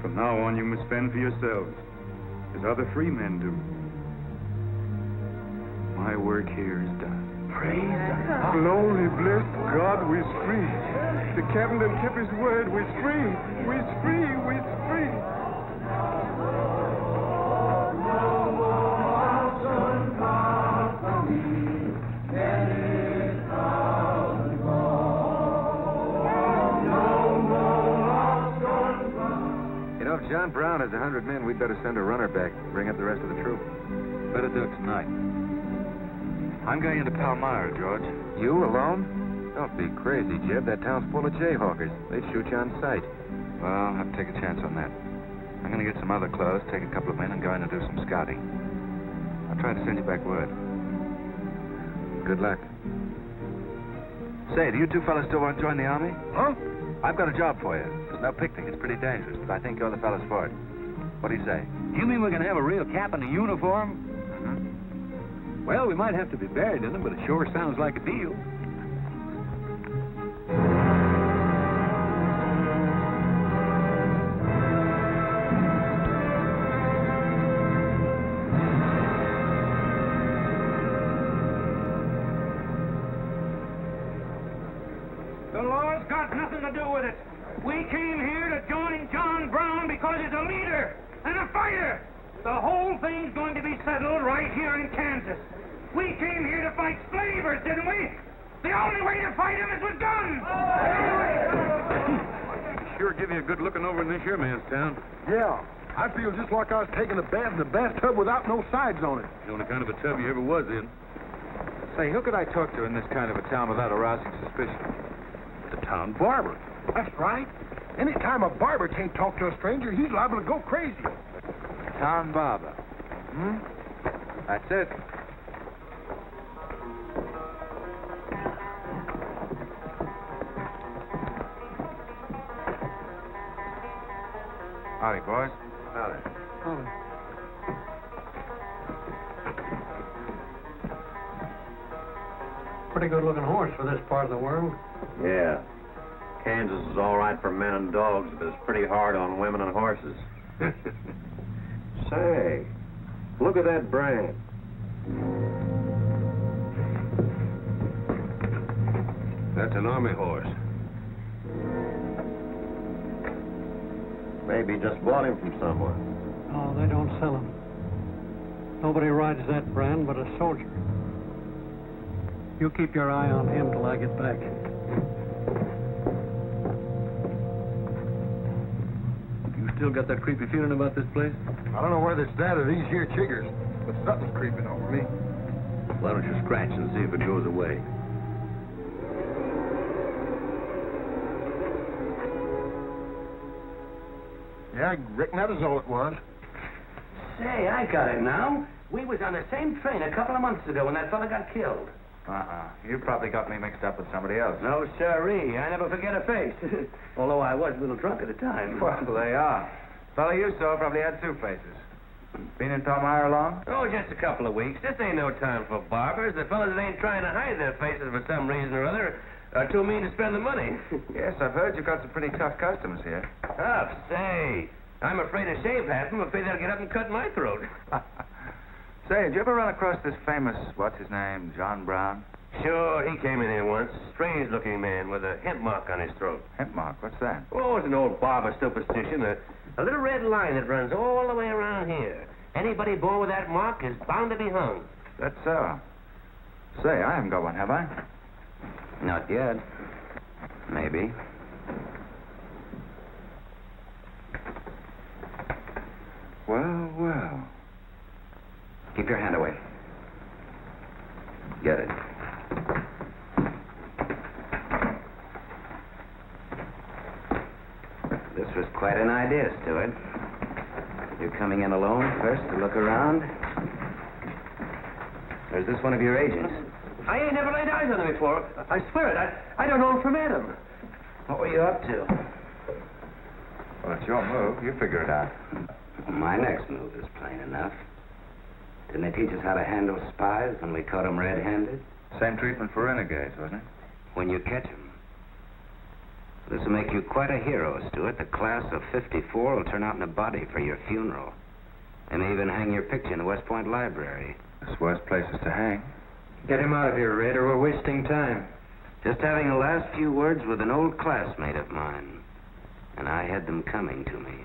From now on, you must fend for yourselves, as other free men do. My work here is done. Praise God. Glory, bless God, we're free. The captain done kept his word. We're free. We're free. We're free. You know, if John Brown has 100 men, we'd better send a runner back and bring up the rest of the troop. Better do it tonight. I'm going into Palmyra, George. You alone? Don't be crazy, Jeb. That town's full of jayhawkers. They'd shoot you on sight. Well, I'll have to take a chance on that. I'm going to get some other clothes, take a couple of men, and go in and do some scouting. I'll try to send you back word. Good luck. Say, do you two fellas still want to join the Army? Huh? I've got a job for you. There's no picnic. It's pretty dangerous, but I think you're the fellas for it. What do you say? You mean we're going to have a real cap and a uniform? Well, we might have to be buried in them, but it sure sounds like a deal. The law's got nothing to do with it. We came here to join John Brown because he's a leader and a fighter. The whole thing's going to be settled right here in Kansas. We came here to fight slavers, didn't we? The only way to fight them is with guns. Sure give you a good looking over in this here man's town. Yeah. I feel just like I was taking a bath in a bathtub without no sides on it. The only kind of a tub you ever was in. Say, who could I talk to in this kind of a town without arousing suspicion? The town barber. That's right. Anytime a barber can't talk to a stranger, he's liable to go crazy. Town barber. That's it. Howdy, boys. Howdy. Pretty good-looking horse for this part of the world. Yeah. Kansas is all right for men and dogs, but it's pretty hard on women and horses. Say, look at that brand. That's an army horse. Maybe just bought him from someone. Oh, they don't sell them. Nobody rides that brand but a soldier. You keep your eye on him till I get back. You still got that creepy feeling about this place? I don't know whether it's that or these here chiggers, but something's creeping over me. Why don't you scratch and see if it goes away? Yeah, I reckon that is all it was. Say, I got it now. We was on the same train a couple of months ago when that fella got killed. You probably got me mixed up with somebody else. No, sirree. I never forget a face. Although I was a little drunk at the time. Well, they are. Fellow you saw probably had two faces. Been in Palmyra long? Oh, just a couple of weeks. This ain't no time for barbers. The fellas that ain't trying to hide their faces for some reason or other are too mean to spend the money. Yes, I've heard you've got some pretty tough customers here. Tough? Say, I'm afraid to shave half of them. I'm afraid they'll get up and cut my throat. Say, did you ever run across this famous, what's his name, John Brown? Sure, he came in here once. Strange-looking man with a hemp mark on his throat. Hemp mark? What's that? Oh, it's an old barber superstition. A little red line that runs all the way around here. Anybody born with that mark is bound to be hung. That's so. Say, I haven't got one, have I? Not yet. Maybe. Well, well. Keep your hand away. Get it. This was quite an idea, Stuart. You're coming in alone first to look around? Or is this one of your agents? I ain't never laid eyes on him before. I swear it. I don't know him from Adam. What were you up to? Well, it's your move. You figure it out. My next move is plain enough. Didn't they teach us how to handle spies when we caught them red-handed? Same treatment for renegades, wasn't it? When you catch them. This will make you quite a hero, Stuart. The class of '54 will turn out in a body for your funeral. They may even hang your picture in the West Point Library. There's worse places to hang. Get him out of here, Red, or we're wasting time. Just having the last few words with an old classmate of mine. And I had them coming to me.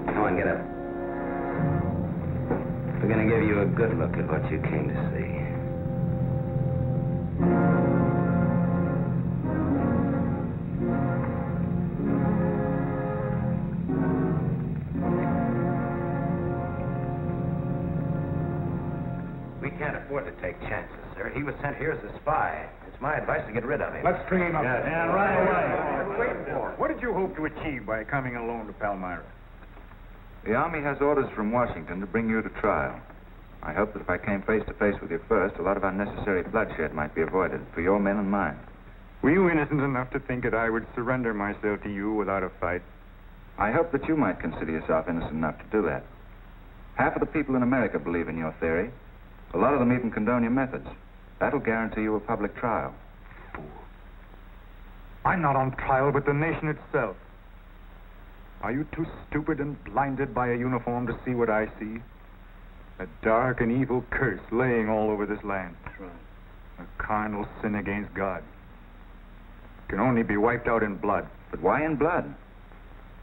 Come on, get up. We're going to give you a good look at what you came to see. We can't afford to take chances, sir. He was sent here as a spy. It's my advice to get rid of him. Let's string him up. Yes. And right away. Wait for. What did you hope to achieve by coming alone to Palmyra? The Army has orders from Washington to bring you to trial. I hope that if I came face to face with you first, a lot of unnecessary bloodshed might be avoided for your men and mine. Were you innocent enough to think that I would surrender myself to you without a fight? I hope that you might consider yourself innocent enough to do that. Half of the people in America believe in your theory. A lot of them even condone your methods. That'll guarantee you a public trial. Fool. I'm not on trial, but the nation itself. Are you too stupid and blinded by a uniform to see what I see? A dark and evil curse laying all over this land. A carnal sin against God. Can only be wiped out in blood. But why in blood?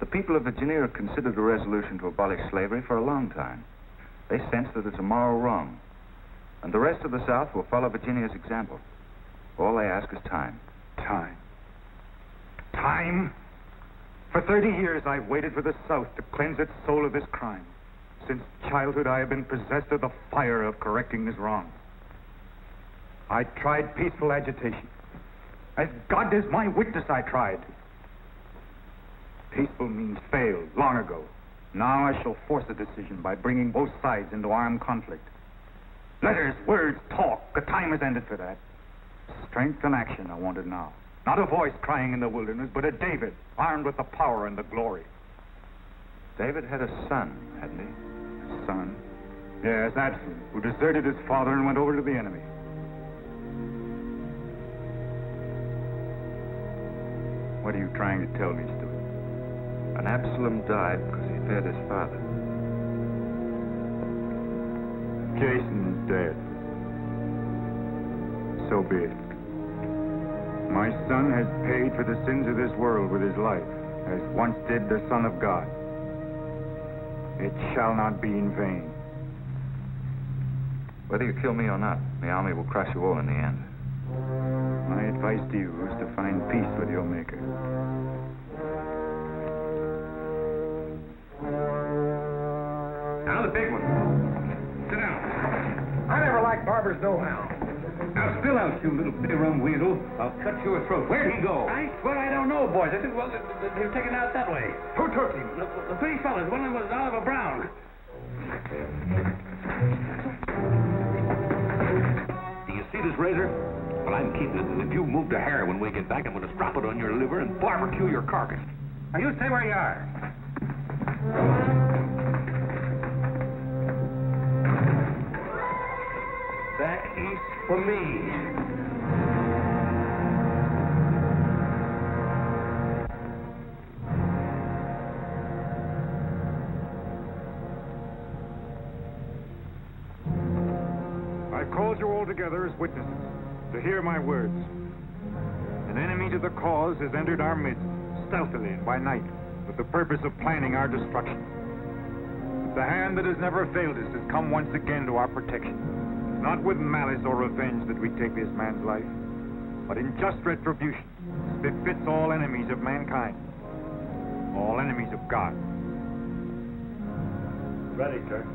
The people of Virginia have considered a resolution to abolish slavery for a long time. They sense that it's a moral wrong. And the rest of the South will follow Virginia's example. All they ask is time. Time. Time? For 30 years, I've waited for the South to cleanse its soul of this crime. Since childhood, I have been possessed of the fire of correcting this wrong. I tried peaceful agitation. As God is my witness, I tried. Peaceful means failed long ago. Now I shall force a decision by bringing both sides into armed conflict. Letters, words, talk. The time has ended for that. Strength and action are wanted now. Not a voice crying in the wilderness, but a David, armed with the power and the glory. David had a son, hadn't he? Son? Yes, Absalom, who deserted his father and went over to the enemy. What are you trying to tell me, Stuart? And Absalom died because he feared his father. Jason's dead. So be it. My son has paid for the sins of this world with his life, as once did the Son of God. It shall not be in vain. Whether you kill me or not, the army will crush you all in the end. My advice to you is to find peace with your Maker. Now the big one. Sit down. I never liked Barber's know-how. Now spill out, you little bitty-rum weasel. I'll cut your throat. Where'd he go? I swear I don't know, boys. I think, well, they were taken out that way. Who took him? The three fellas. One of them was Oliver Brown. Do you see this razor? Well, I'm keeping it. If you move to hair when we get back, I'm going to strap it on your liver and barbecue your carcass. Now you stay where you are. Back east for me. I've called you all together as witnesses to hear my words. An enemy to the cause has entered our midst, stealthily and by night, with the purpose of planning our destruction. The hand that has never failed us has come once again to our protection. Not with malice or revenge that we take this man's life, but in just retribution, as befits all enemies of mankind, all enemies of God. Ready, sir.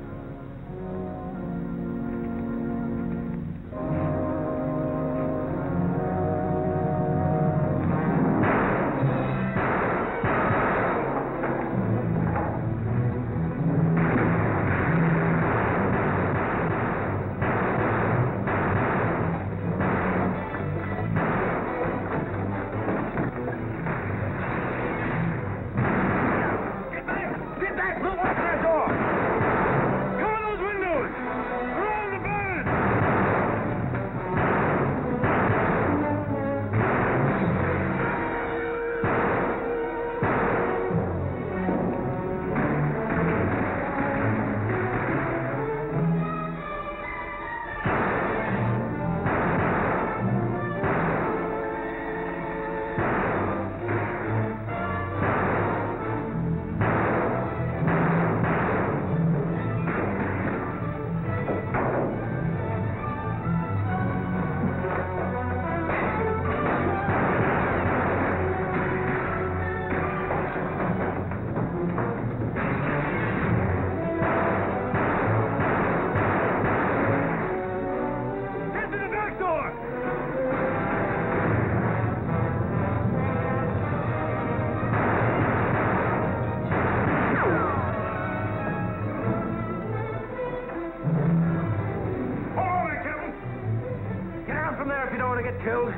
Killed?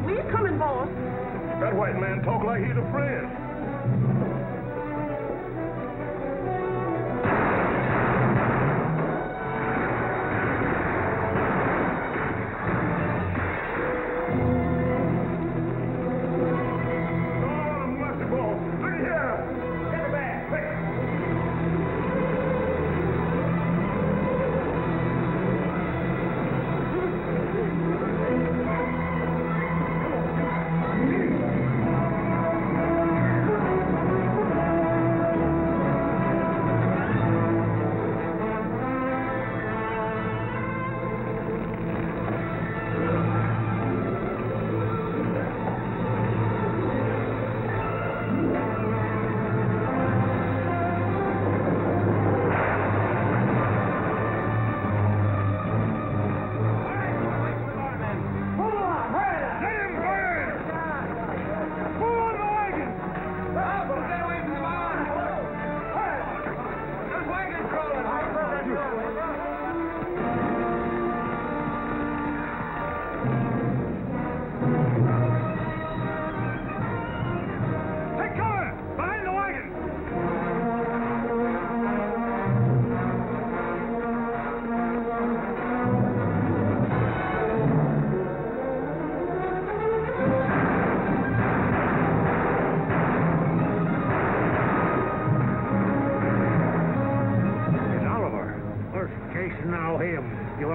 We're coming, boss. That white man talk like he's a friend.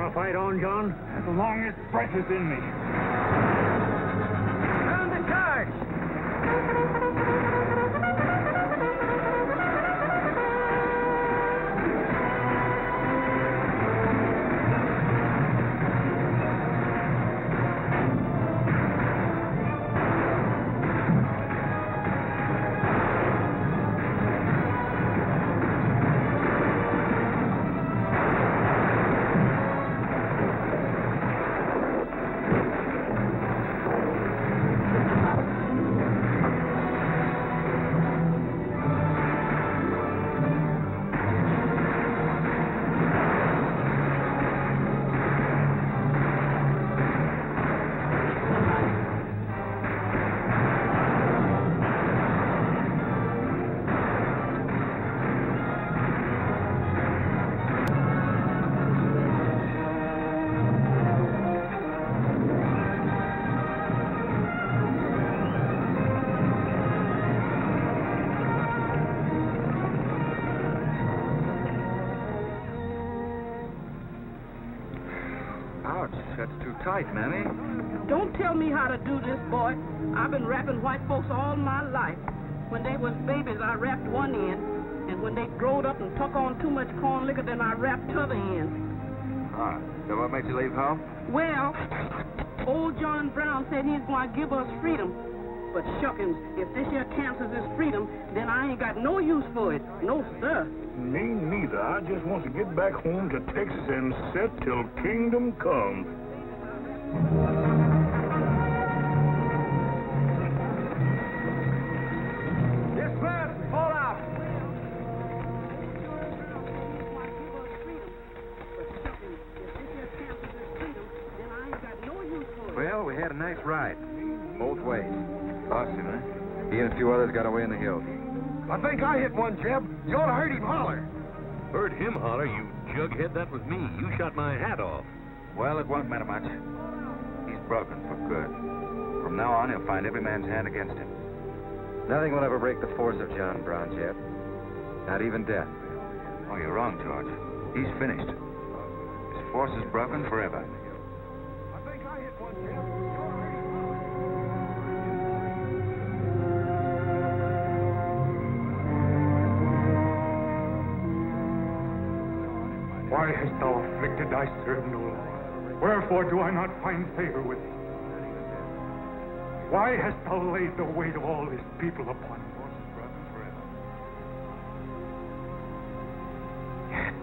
want to fight on, John? As long as breath is in me. Sound the charge! That's too tight, Mammy. Don't tell me how to do this, boy. I've been wrapping white folks all my life. When they was babies, I wrapped one end. And when they growed up and took on too much corn liquor, then I wrapped t'other end. Ah, so what makes you leave home? Well, old John Brown said he's going to give us freedom. But shuckins, if this here cancels this freedom, then I ain't got no use for it. No, sir. Me neither. I just want to get back home to Texas and set till kingdom come. Dismiss! Fall out! Well, we had a nice ride. Both ways. Awesome, huh? He and a few others got away in the hills. I think I hit one, Jeb. You ought to heard him holler. Heard him holler, you jughead. That was me. You shot my hat off. Well, it won't matter much. He's broken for good. From now on, he'll find every man's hand against him. Nothing will ever break the force of John Brown, Jeb. Not even death. Oh, you're wrong, George. He's finished. His force is broken forever. Why hast thou afflicted thy servant, O Lord? Wherefore do I not find favor with thee? Why hast thou laid the weight of all this people upon me? Yes.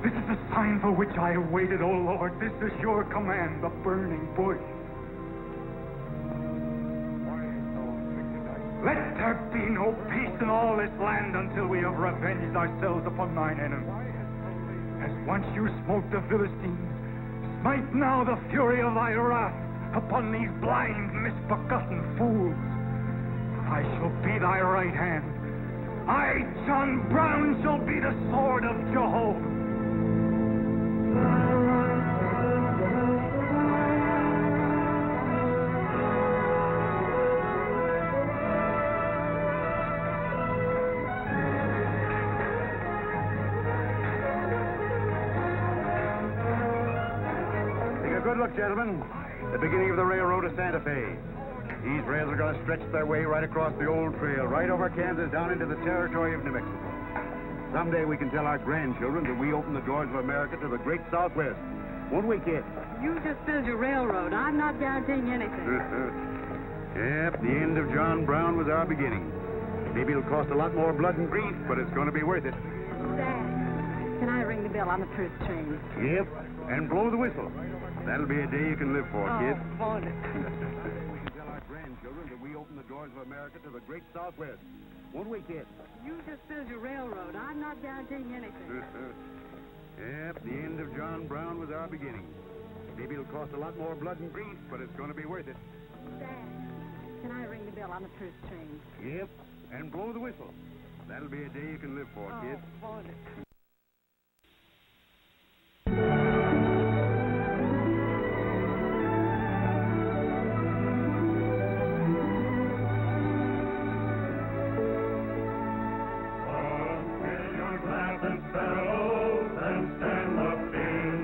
This is the sign for which I have waited, O Lord. This is your command, the burning bush. Let there be no peace in all this land until we have revenged ourselves upon thine enemies. As once you smote the Philistines, smite now the fury of thy wrath upon these blind, misbegotten fools. I shall be thy right hand. I, John Brown, shall be the sword of Jehovah. Good look, gentlemen. The beginning of the railroad to Santa Fe. These rails are going to stretch their way right across the old trail, right over Kansas, down into the territory of New Mexico. Someday we can tell our grandchildren that we opened the doors of America to the great Southwest. Won't we, kid? You just build your railroad. I'm not guaranteeing anything. Yep, the end of John Brown was our beginning. Maybe it'll cost a lot more blood and grief, but it's going to be worth it. Dad, can I ring the bell on the first train? Yep, and blow the whistle. That'll be a day you can live for, kid. Won't it? We can tell our grandchildren that we opened the doors of America to the great Southwest. Won't we, kid? You just build your railroad. I'm not guaranteeing anything. Yep, the end of John Brown was our beginning. Maybe it'll cost a lot more blood and grief, but it's going to be worth it. Dad, can I ring the bell on the first train? Yep, and blow the whistle. That'll be a day you can live for, kid. Won't it? Clap and fellows and stand up in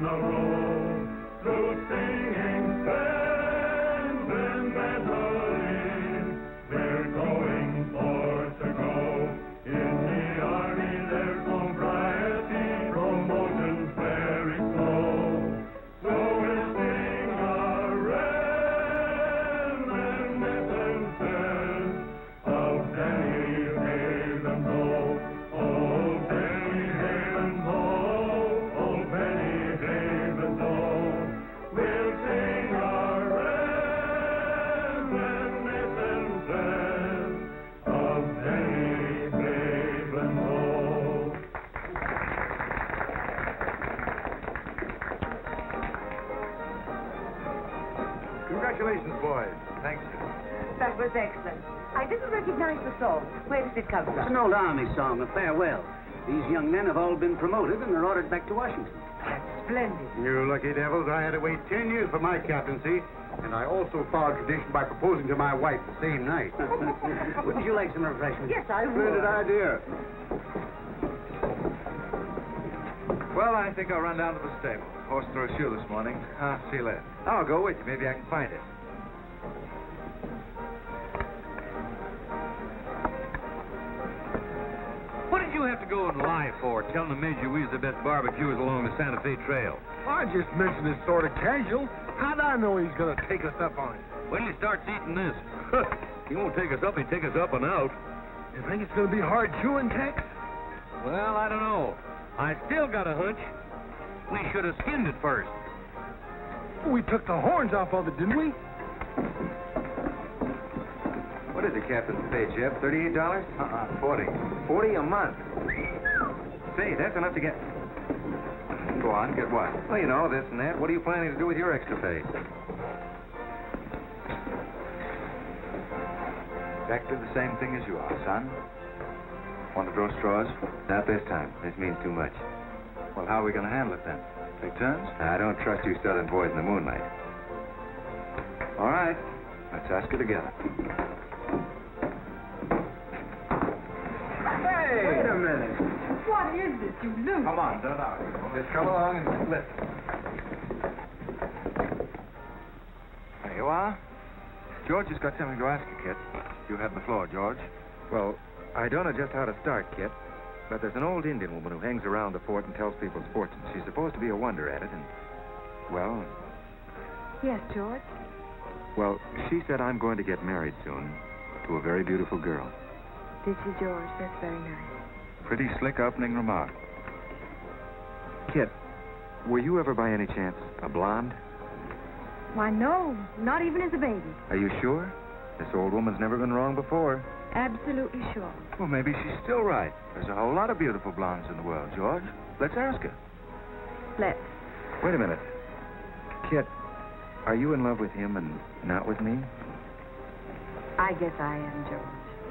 Congratulations, boys. Thanks. That was excellent. I didn't recognize the song. Where does it come from? It's an old army song, a farewell. These young men have all been promoted and are ordered back to Washington. That's splendid. You lucky devils, I had to wait 10 years for my captaincy, and I also followed tradition by proposing to my wife the same night. Wouldn't you like some refreshment? Yes, I would. Splendid idea. Well, I think I'll run down to the stable. Horse threw a shoe this morning. See you later. I'll go with you. Maybe I can find it. What did you have to go and lie for, telling the Major we was the best barbecuers along the Santa Fe Trail? I just mentioned it sort of casual. How'd I know he's going to take us up on it? When he starts eating this, he won't take us up, he'll take us up and out. You think it's going to be hard chewing, Tex? Well, I don't know. I still got a hunch. We should have skinned it first. We took the horns off of it, didn't we? What is the captain's pay, Jeb? $38? 40. 40 a month. Say, that's enough to get... Go on, get what? Well, you know, this and that. What are you planning to do with your extra pay? Exactly the same thing as you are, son. Want to throw straws? Not this time. This means too much. Well, how are we going to handle it then? Take turns? I don't trust you southern boys in the moonlight. All right. Let's ask her together. Hey! Wait a minute. What is this, you loose? Come on, don't argue. Just come along and listen. There you are. George has got something to ask you, Kit. You have the floor, George. Well, I don't know just how to start, Kit, but there's an old Indian woman who hangs around the fort and tells people's fortunes. She's supposed to be a wonder at it, and, well... Yes, George? Well, she said I'm going to get married soon to a very beautiful girl. Did she, George? That's very nice. Pretty slick opening remark. Kit, were you ever by any chance a blonde? Why, no. Not even as a baby. Are you sure? This old woman's never been wrong before. Absolutely sure. Well, maybe she's still right. There's a whole lot of beautiful blondes in the world, George. Let's ask her. Let's. Wait a minute. Kit, are you in love with him and not with me? I guess I am, George.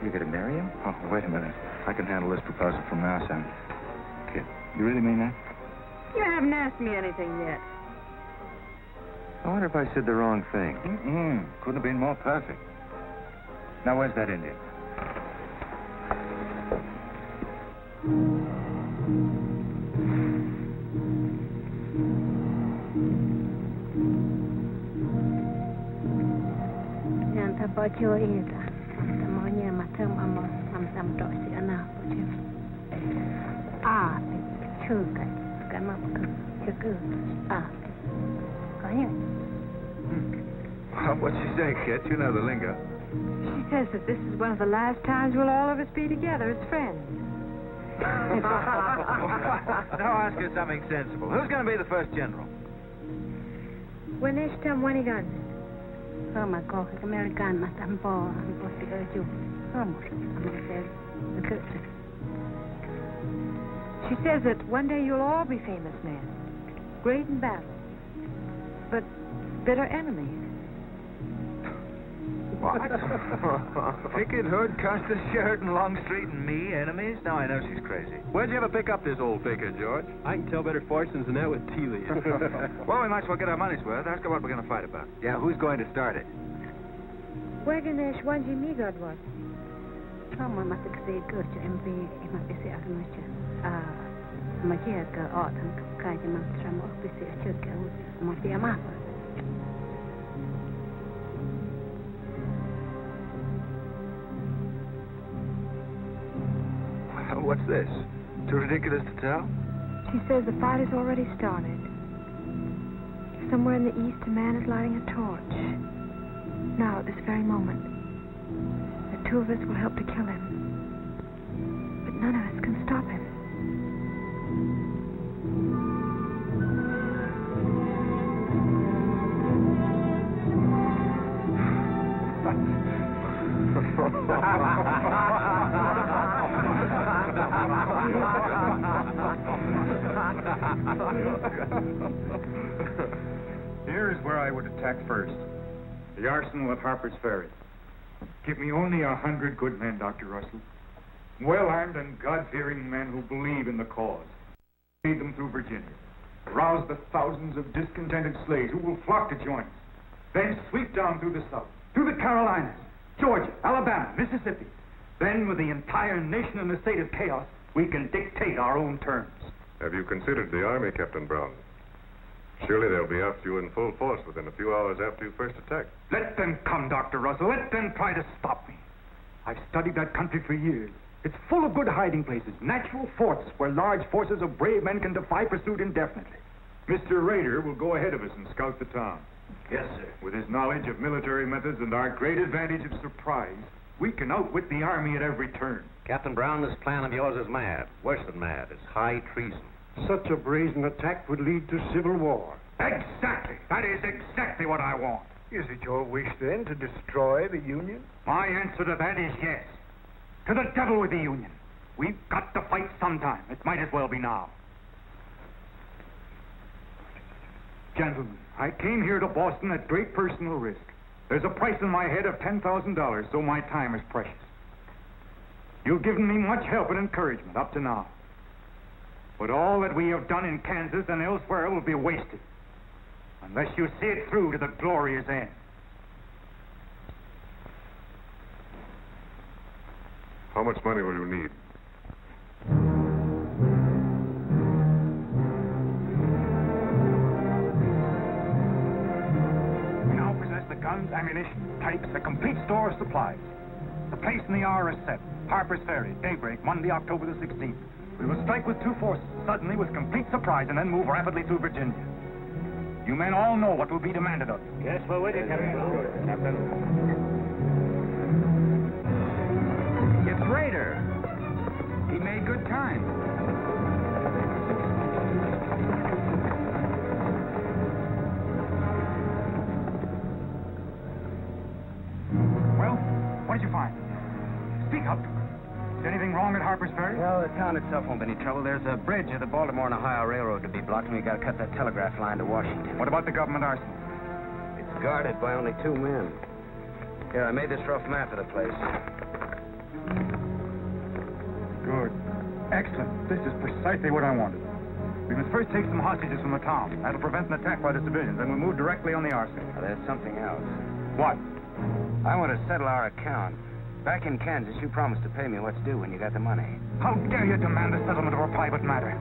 You going to marry him? Oh, wait a minute. I can handle this proposal from now, son. Kit, you really mean that? You haven't asked me anything yet. I wonder if I said the wrong thing. Couldn't have been more perfect. Now, where's that Indian? Nyanta bacho ita. Semuanya macam ama sam dosi anak bacho. Chuka. Kama chuka. Kanya. What'd she say, Kit? You know the lingo. She says that this is one of the last times we'll all of us be together as friends. Now ask her something sensible. Who's going to be the first general? When is time when he done? Sama kau American macam po si Aju. She says that one day you'll all be famous men, great in battle, but bitter enemies. What? Pickett, Hood, Custer, Sheridan, Longstreet, and me, enemies? Now I know she's crazy. Where'd you ever pick up this old faker, George? I can tell better fortunes than that with tea leaves. Well, we might as well get our money's worth. Ask her what we're going to fight about. Yeah, who's going to start it? Waganesh wanji migod was. Sama masih kesih kerja MB masih si aku macam macam ke orang kerja macam masih si kerja masih apa? What's this? Too ridiculous to tell? She says the fight has already started. Somewhere in the east, a man is lighting a torch. Now, at this very moment, the two of us will help to kill him. But none of us can stop him. Here's where I would attack first. The arsenal at Harper's Ferry. Give me only 100 good men, Dr. Russell. Well-armed and God-fearing men who believe in the cause. Lead them through Virginia. Rouse the thousands of discontented slaves who will flock to join us. Then sweep down through the South, through the Carolinas, Georgia, Alabama, Mississippi. Then, with the entire nation in a state of chaos, we can dictate our own terms. Have you considered the Army, Captain Brown? Surely they'll be after you in full force within a few hours after you first attack. Let them come, Dr. Russell. Let them try to stop me. I've studied that country for years. It's full of good hiding places, natural forts where large forces of brave men can defy pursuit indefinitely. Mr. Rader will go ahead of us and scout the town. Yes, sir. With his knowledge of military methods and our great advantage of surprise, we can outwit the Army at every turn. Captain Brown, this plan of yours is mad. Worse than mad. It's high treason. Such a brazen attack would lead to civil war. Exactly. That is exactly what I want. Is it your wish, then, to destroy the Union? My answer to that is yes. To the devil with the Union. We've got to fight sometime. It might as well be now. Gentlemen, I came here to Boston at great personal risk. There's a price in my head of $10,000, so my time is precious. You've given me much help and encouragement up to now. But all that we have done in Kansas and elsewhere will be wasted unless you see it through to the glorious end. How much money will you need? We now possess the guns, ammunition, types, a complete store of supplies. The place and the hour is set. Harper's Ferry, daybreak, Monday, October the 16th. We will strike with two forces, suddenly with complete surprise, and then move rapidly through Virginia. You men all know what will be demanded of you. Yes, we're with you, Captain. It's Rader. He made good time. Well, what did you find? Speak up. Is anything wrong at Harper's Ferry? Well, the town itself won't be any trouble. There's a bridge of the Baltimore and Ohio Railroad to be blocked, and we got to cut that telegraph line to Washington. What about the government arsenal? It's guarded by only 2 men. Here, I made this rough map of the place. Good. Excellent. This is precisely what I wanted. We must first take some hostages from the town. That'll prevent an attack by the civilians, and we'll move directly on the arsenal. Now, there's something else. What? I want to settle our account. Back in Kansas, you promised to pay me what's due when you got the money. How dare you demand the settlement of a private matter?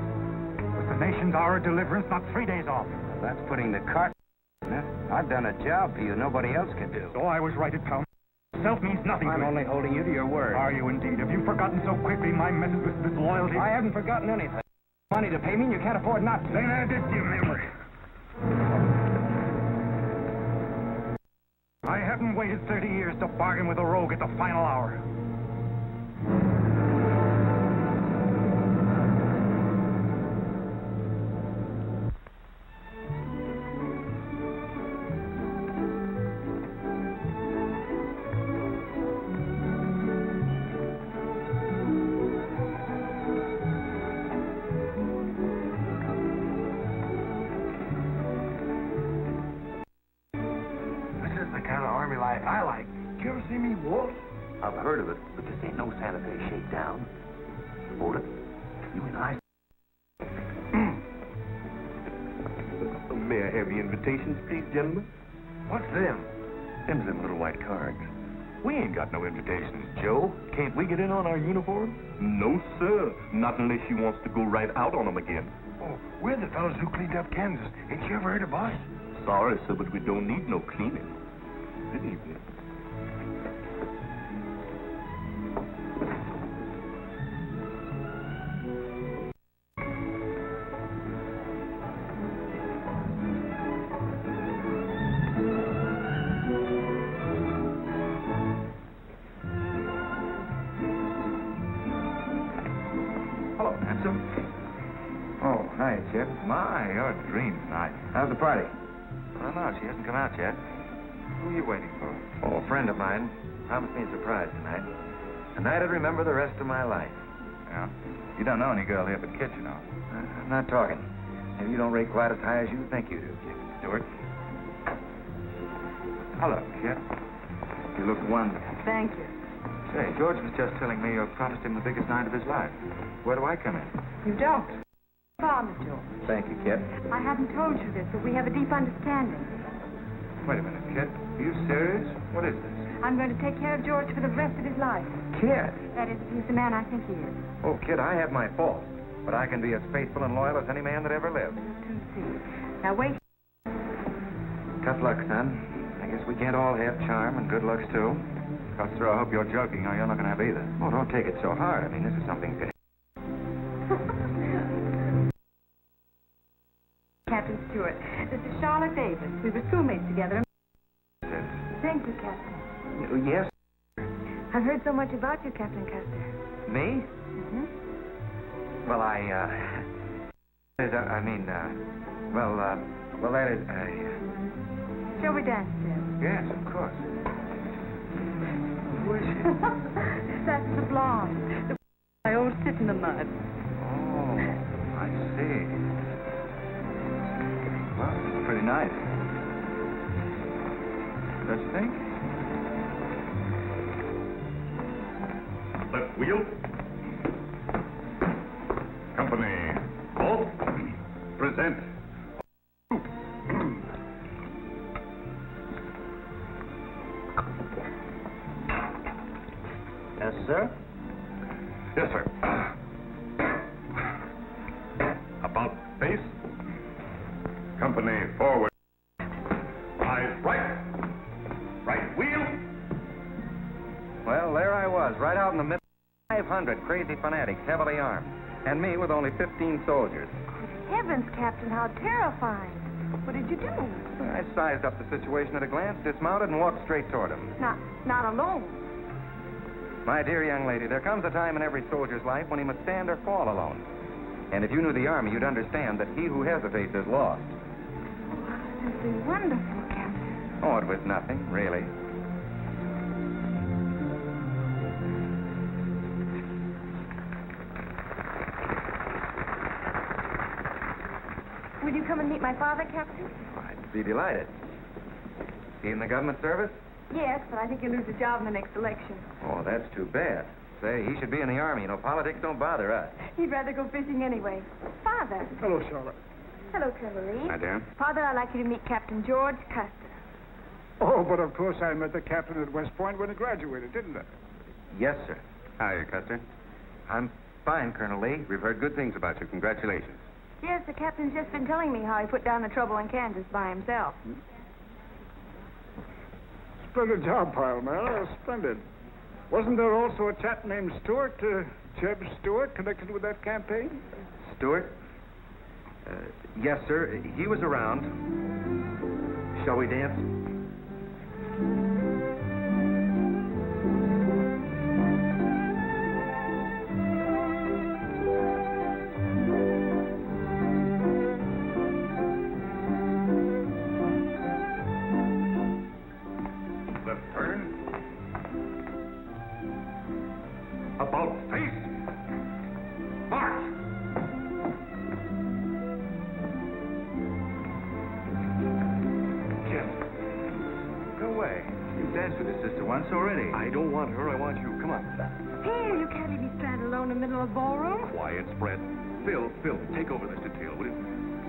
With the nation's hour of deliverance not 3 days off. Well, that's putting the cart in it. I've done a job for you nobody else could do. So I was right at town. Self means nothing to I'm me. only holding you to your word. Are you indeed? Have you forgotten so quickly my methods with disloyalty? I haven't forgotten anything. Money to pay me, and you can't afford not to. Then add this to your memory. I haven't waited 30 years to bargain with a rogue at the final hour. I like. Did you ever see me waltz? I've heard of it, but this ain't no Santa Fe shakedown. Hold it. You and I. May I have the invitations, please, gentlemen? What's them? Them's them little white cards. We ain't got no invitations, Joe. Can't we get in on our uniform? No, sir. Not unless she wants to go right out on them again. Oh, we're the fellows who cleaned up Kansas. Ain't you ever heard of us? Sorry, sir, but we don't need no cleaning. Good evening. Hello, handsome. Oh, hi, Jeb. My, you're a dream tonight. How's the party? I don't know. She hasn't come out yet. Who are you waiting for? Oh, a friend of mine. Promised me a surprise tonight. A night I'd remember the rest of my life. Yeah? You don't know any girl here but Kit, you know. I'm not talking. Maybe you don't rate quite as high as you think you do, Jeb Stuart. Hello, Kit. You look wonderful. Thank you. Say, George was just telling me you promised him the biggest night of his life. Where do I come in? You don't. Promise, George. Thank you, Kit. I haven't told you this, but we have a deep understanding. Wait a minute, Kit. Are you serious? What is this? I'm going to take care of George for the rest of his life. Kit! That is, if he's the man I think he is. Oh, Kit, I have my faults. But I can be as faithful and loyal as any man that ever lived. Now, wait. Tough luck, son. I guess we can't all have charm and good looks, too. Custer, I hope you're joking, or you're not going to have either. Oh, don't take it so hard. I mean, this is something to... Captain Stuart, this is Charlotte Davis. We were schoolmates together. Thank you, Captain. Yes? I've heard so much about you, Captain Custer. Me? Mm-hmm. Well, well, that is, Shall we dance, Jeb? Yes, of course. Who is she? That's the blonde. The I always sit in the mud. Oh, I see. Well, it's pretty nice. Don't you think? Left wheel. Company. Halt. Present. Yes, sir? Yes, sir. About face. Company forward. Eyes right. Right wheel. Well, there I was, right out in the middle of 500 crazy fanatics, heavily armed. And me with only 15 soldiers. Heavens, Captain, how terrifying. What did you do? I sized up the situation at a glance, dismounted, and walked straight toward them. Not alone. My dear young lady, there comes a time in every soldier's life when he must stand or fall alone. And if you knew the Army, you'd understand that he who hesitates is lost. This is wonderful, Captain. Oh, it was nothing, really. Will you come and meet my father, Captain? I'd be delighted. He in the government service? Yes, but I think he'll lose a job in the next election. Oh, that's too bad. Say, he should be in the Army. You know, politics don't bother us. He'd rather go fishing anyway. Father. Hello, Charlotte. Hello, Colonel Lee. Hi, dear. Father, I'd like you to meet Captain George Custer. Oh, but of course I met the captain at West Point when he graduated, didn't I? Yes, sir. Hi, Custer. I'm fine, Colonel Lee. We've heard good things about you. Congratulations. Yes, the captain's just been telling me how he put down the trouble in Kansas by himself. Splendid job, pile, man. Splendid. Wasn't there also a chap named Stuart, Jeb Stuart, connected with that campaign? Stuart? Yes, sir. He was around. Shall we dance? About face. March. Jim. Go away. You've danced with your sister once already. I don't want her. I want you. Come on. Here, you can't leave me stranded alone in the middle of the ballroom. Quiet, spread. Phil, take over this detail, will you?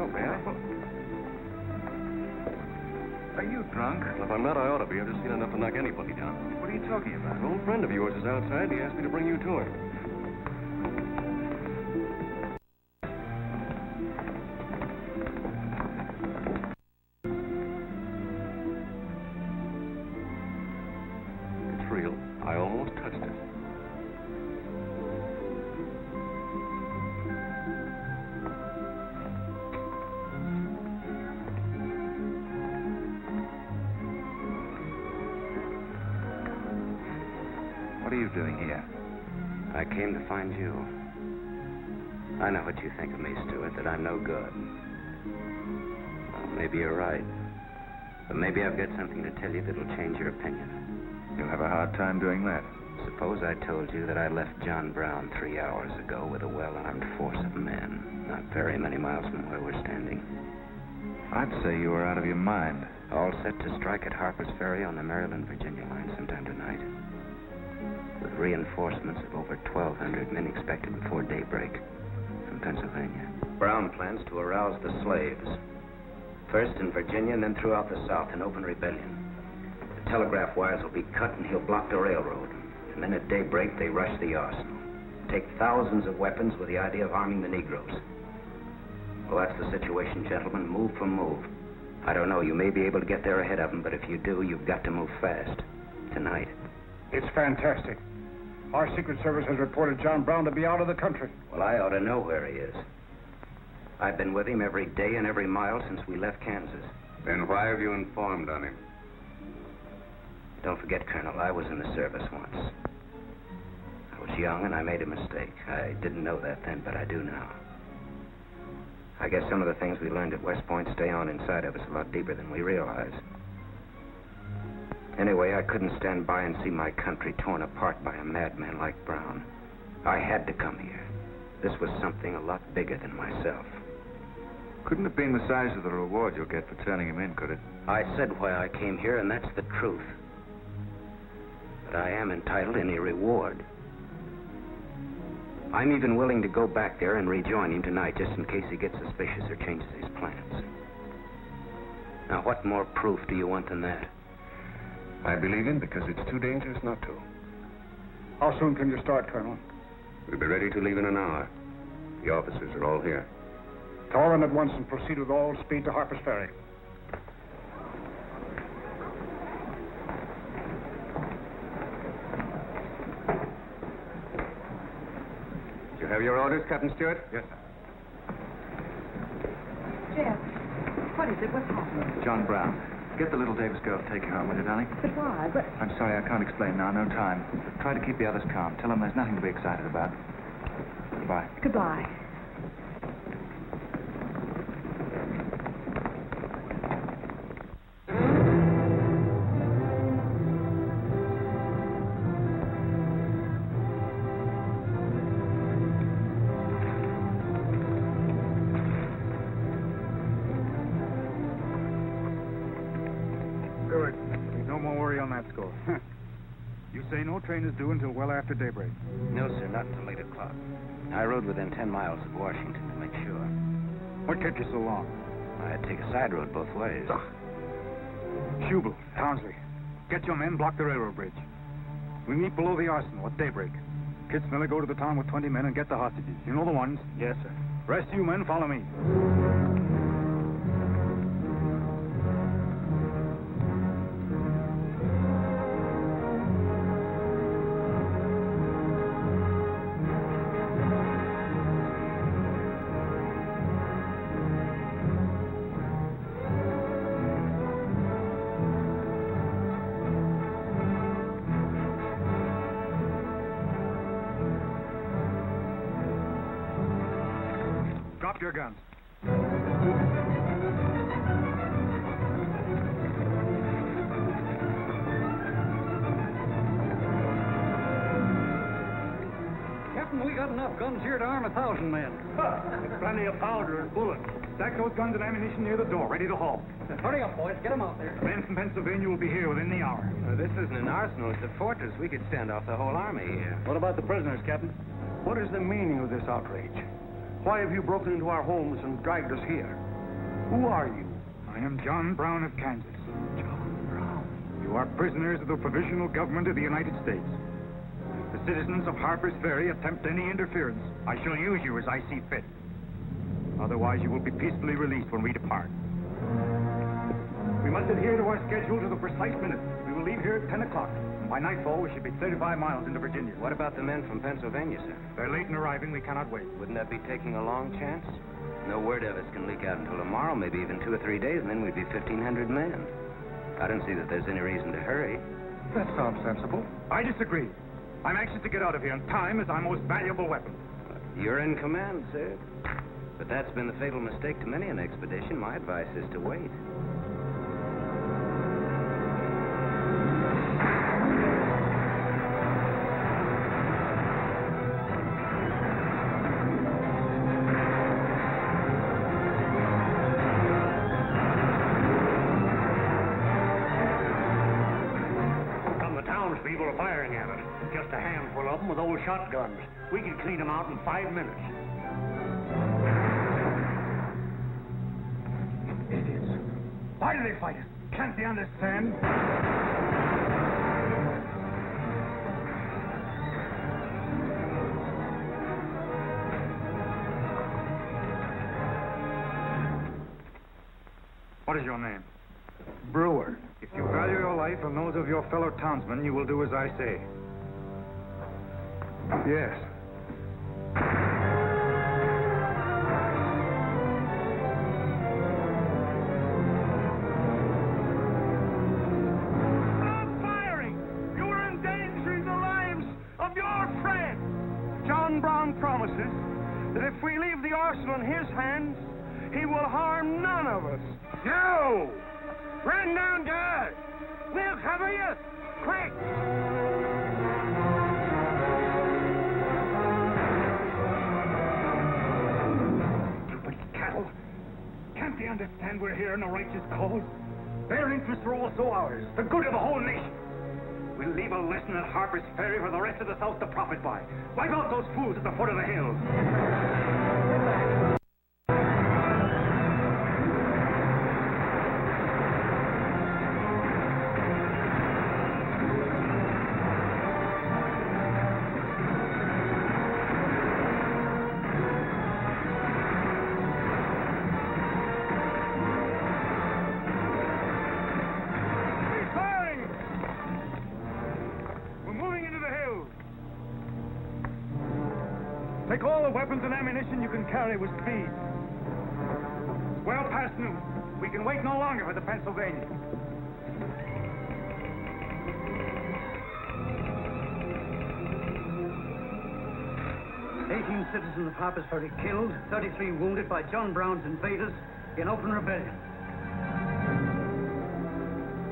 Oh, man. Are you drunk? If I'm not, I ought to be. I've just seen enough to knock anybody down. What are you talking about? An old friend of yours is outside. He asked me to bring you to him. It's real. I almost touched it. What are you doing here? I came to find you. I know what you think of me, Stuart, that I'm no good. Well, maybe you're right. But maybe I've got something to tell you that'll change your opinion. You'll have a hard time doing that. Suppose I told you that I left John Brown 3 hours ago with a well-armed force of men, not very many miles from where we're standing. I'd say you were out of your mind. All set to strike at Harper's Ferry on the Maryland-Virginia line sometime tonight. With reinforcements of over 1,200 men expected before daybreak from Pennsylvania. Brown plans to arouse the slaves. First in Virginia and then throughout the South in open rebellion. The telegraph wires will be cut and he'll block the railroad. And then at daybreak they rush the arsenal. Take thousands of weapons with the idea of arming the Negroes. Well, that's the situation, gentlemen, move for move. I don't know, you may be able to get there ahead of them, but if you do, you've got to move fast. Tonight. It's fantastic. Our Secret Service has reported John Brown to be out of the country. Well, I ought to know where he is. I've been with him every day and every mile since we left Kansas. Then why have you informed on him? Don't forget, Colonel, I was in the service once. I was young and I made a mistake. I didn't know that then, but I do now. I guess some of the things we learned at West Point stay on inside of us a lot deeper than we realize. Anyway, I couldn't stand by and see my country torn apart by a madman like Brown. I had to come here. This was something a lot bigger than myself. Couldn't have been the size of the reward you'll get for turning him in, could it? I said why I came here, and that's the truth. But I am entitled to any reward. I'm even willing to go back there and rejoin him tonight just in case he gets suspicious or changes his plans. Now, what more proof do you want than that? I believe him because it's too dangerous not to. How soon can you start, Colonel? We'll be ready to leave in an hour. The officers are all here. Call them at once and proceed with all speed to Harper's Ferry. Did you have your orders, Captain Stuart? Yes, sir. Jeb, what is it? What's happening? John Brown. Get the little Davis girl to take you home, will you, darling? But why? But... I'm sorry, I can't explain now. No time. Try to keep the others calm. Tell them there's nothing to be excited about. Goodbye. Goodbye. You say no train is due until well after daybreak? No, sir, not until 8 o'clock. I rode within 10 miles of Washington to make sure. What kept you so long? I had to take a side road both ways. Schubel, Townsley, get your men, block the railroad bridge. We meet below the arsenal at daybreak. Kitzmiller, go to the town with 20 men and get the hostages. You know the ones? Yes, sir. Rest of you men, follow me. Drop your guns. Captain, we got enough guns here to arm 1,000 men. There's plenty of powder and bullets. Stack those guns and ammunition near the door, ready to haul. Hurry up, boys. Get them out there. The men from Pennsylvania will be here within the hour. This isn't an arsenal, it's a fortress. We could stand off the whole army here. What about the prisoners, Captain? What is the meaning of this outrage? Why have you broken into our homes and dragged us here? Who are you? I am John Brown of Kansas. John Brown. You are prisoners of the provisional government of the United States. If the citizens of Harper's Ferry attempt any interference, I shall use you as I see fit. Otherwise, you will be peacefully released when we depart. We must adhere to our schedule to the precise minute. We will leave here at 10 o'clock. By nightfall, we should be 35 miles into Virginia. What about the men from Pennsylvania, sir? They're late in arriving. We cannot wait. Wouldn't that be taking a long chance? No word of us can leak out until tomorrow, maybe even 2 or 3 days, and then we'd be 1,500 men. I don't see that there's any reason to hurry. That sounds sensible. I disagree. I'm anxious to get out of here, and time is our most valuable weapon. You're in command, sir. But that's been the fatal mistake to many an expedition. My advice is to wait. townspeople are firing at us. Just a handful of them with old shotguns. We can clean them out in 5 minutes. Idiots. Why do they fight us? Can't they understand? What is your name? Brewer. If you value your life and those of your fellow townsmen, you will do as I say. Yes. Stop firing! You are endangering the lives of your friend! John Brown promises that if we leave the arsenal in his hands, he will harm none of us. No! Run down, guard! We'll cover you! Quick! Stupid cattle. Can't they understand we're here in a righteous cause? Their interests are also ours, the good of the whole nation. We'll leave a lesson at Harper's Ferry for the rest of the South to profit by. Wipe out those fools at the foot of the hill. Take all the weapons and ammunition you can carry with speed. Well past noon. We can wait no longer for the Pennsylvania. Citizens of Harper's Ferry killed, 33 wounded by John Brown's invaders in open rebellion.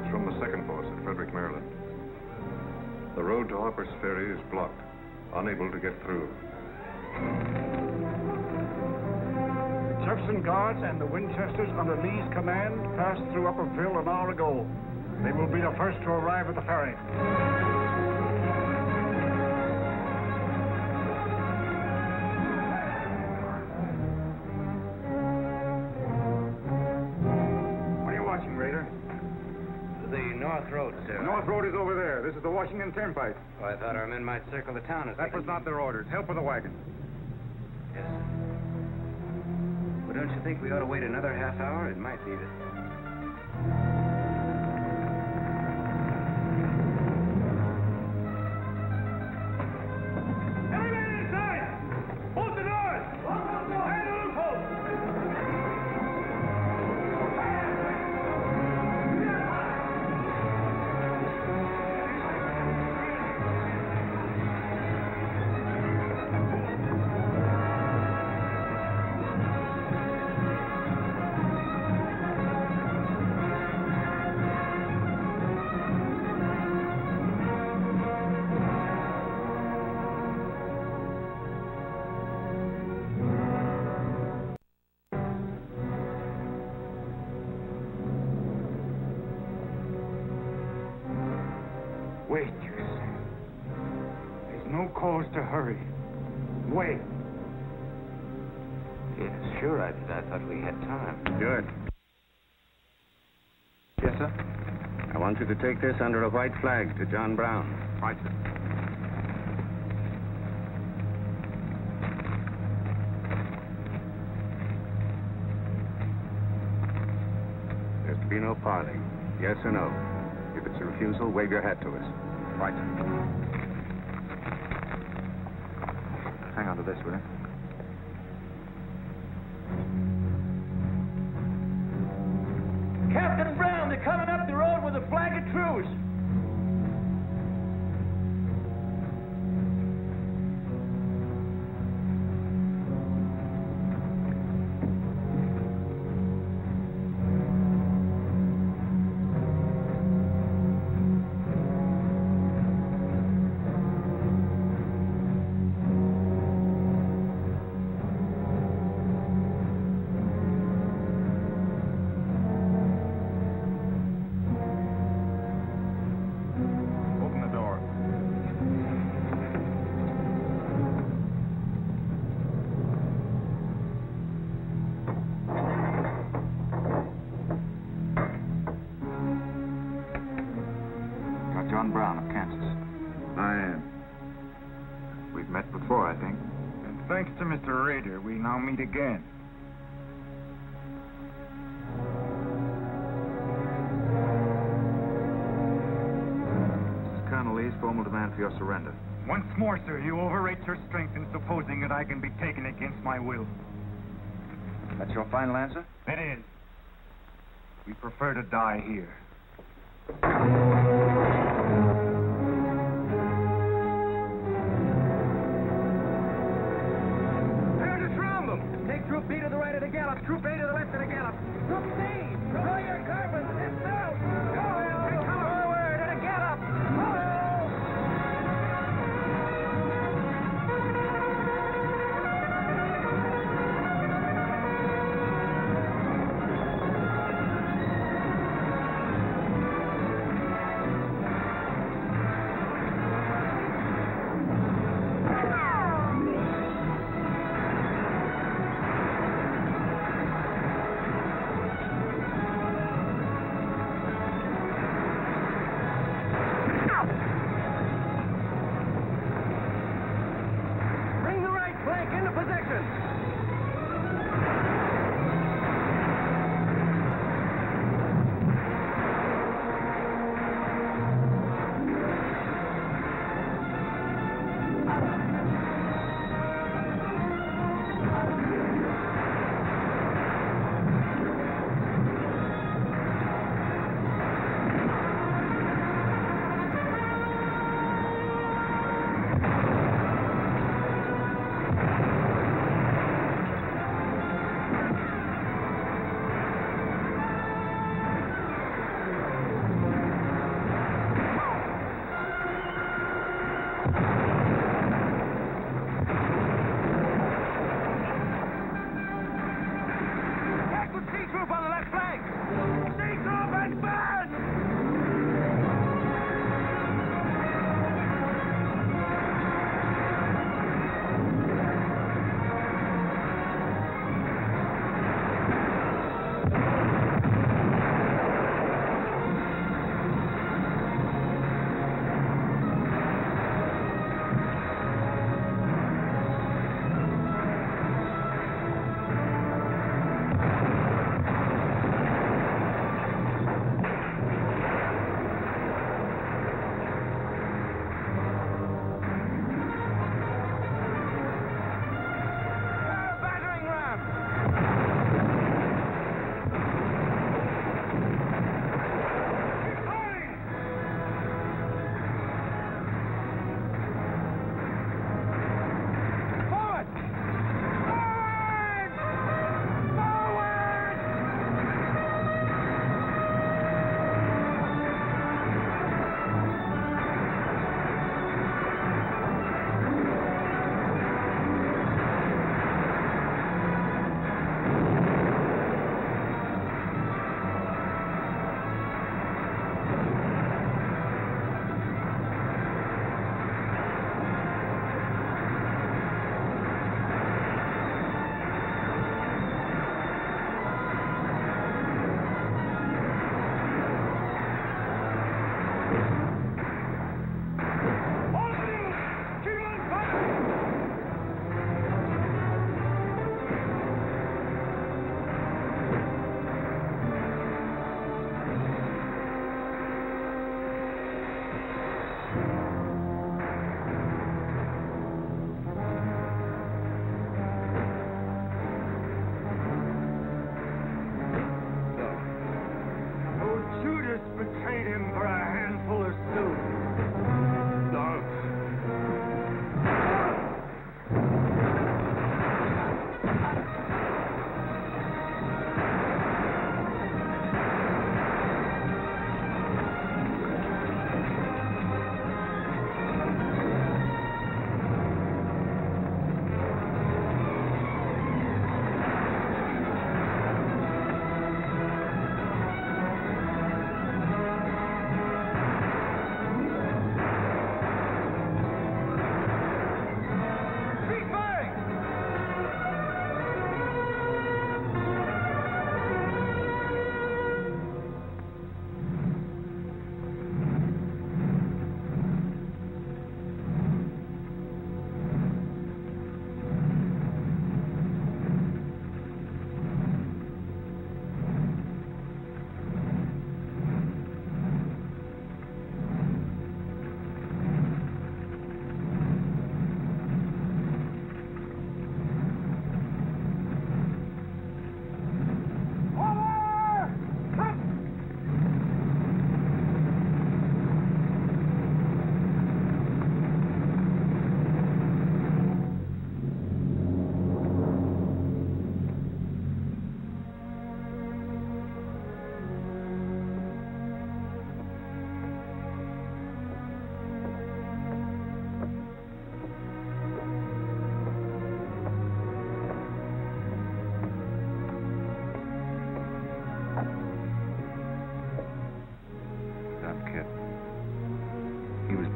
It's from the second force at Frederick, Maryland. The road to Harper's Ferry is blocked, unable to get through. The Jefferson Guards and the Winchesters under Lee's command passed through Upperville an hour ago. They will be the first to arrive at the ferry. North Road, sir. The North Road is over there. This is the Washington Turnpike. Oh, I thought our men might circle the town as That was not their orders. Help with the wagon. Yes, sir. Well, don't you think we ought to wait another half hour? It might need it. Everybody inside! Bolt the doors! And the loopholes! Wait, you say. There's no cause to hurry. Wait. Yes, sure, I thought we had time. Good. Yes, sir? I want you to take this under a white flag to John Brown. Right, sir. There's to be no parley. Yes or no? If it's a refusal, wave your hat to us. Right, sir. Hang on to this, will you? Captain Brown, they're coming up the road with a flag of truce. Brown of Kansas. I am. We've met before, I think. And thanks to Mr. Rader, we now meet again. This is Colonel Lee's formal demand for your surrender. Once more, sir, you overrate your strength in supposing that I can be taken against my will. That's your final answer? It is. We prefer to die here. Prepare to drum them. Take Troop B to the right of the gallop. Troop A to the left of the gallop. Troop C, draw your carbons. Lift out. Take cover. Forward at a gallop.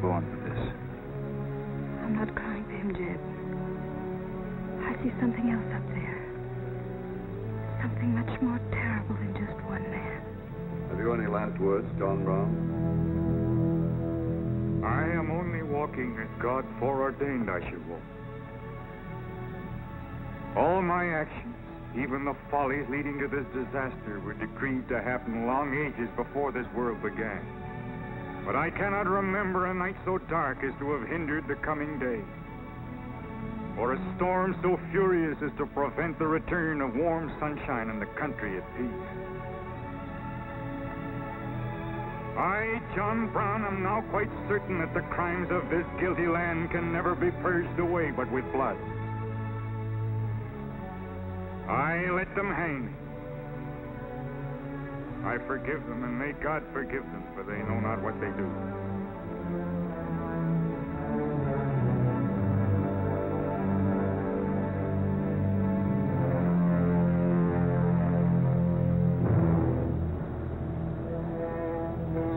born for this. I'm not crying for him, Jeb. I see something else up there. Something much more terrible than just one man. Have you any last words, John Brown? I am only walking as God foreordained I should walk. All my actions, even the follies leading to this disaster, were decreed to happen long ages before this world began. But I cannot remember a night so dark as to have hindered the coming day, or a storm so furious as to prevent the return of warm sunshine and the country at peace. I, John Brown, am now quite certain that the crimes of this guilty land can never be purged away but with blood. I let them hang me. I forgive them, and may God forgive them, for they know not what they do.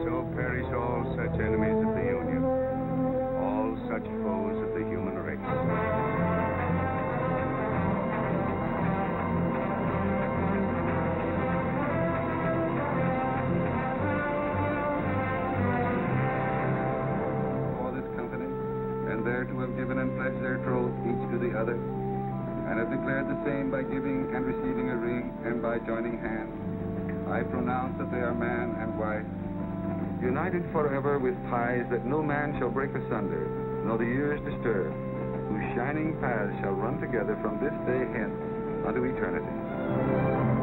So perish all such enemies of the Union, all such foes of the human race. There to have given and pledged their troth each to the other, and have declared the same by giving and receiving a ring and by joining hands. I pronounce that they are man and wife, united forever with ties that no man shall break asunder, nor the years disturb, whose shining paths shall run together from this day hence unto eternity.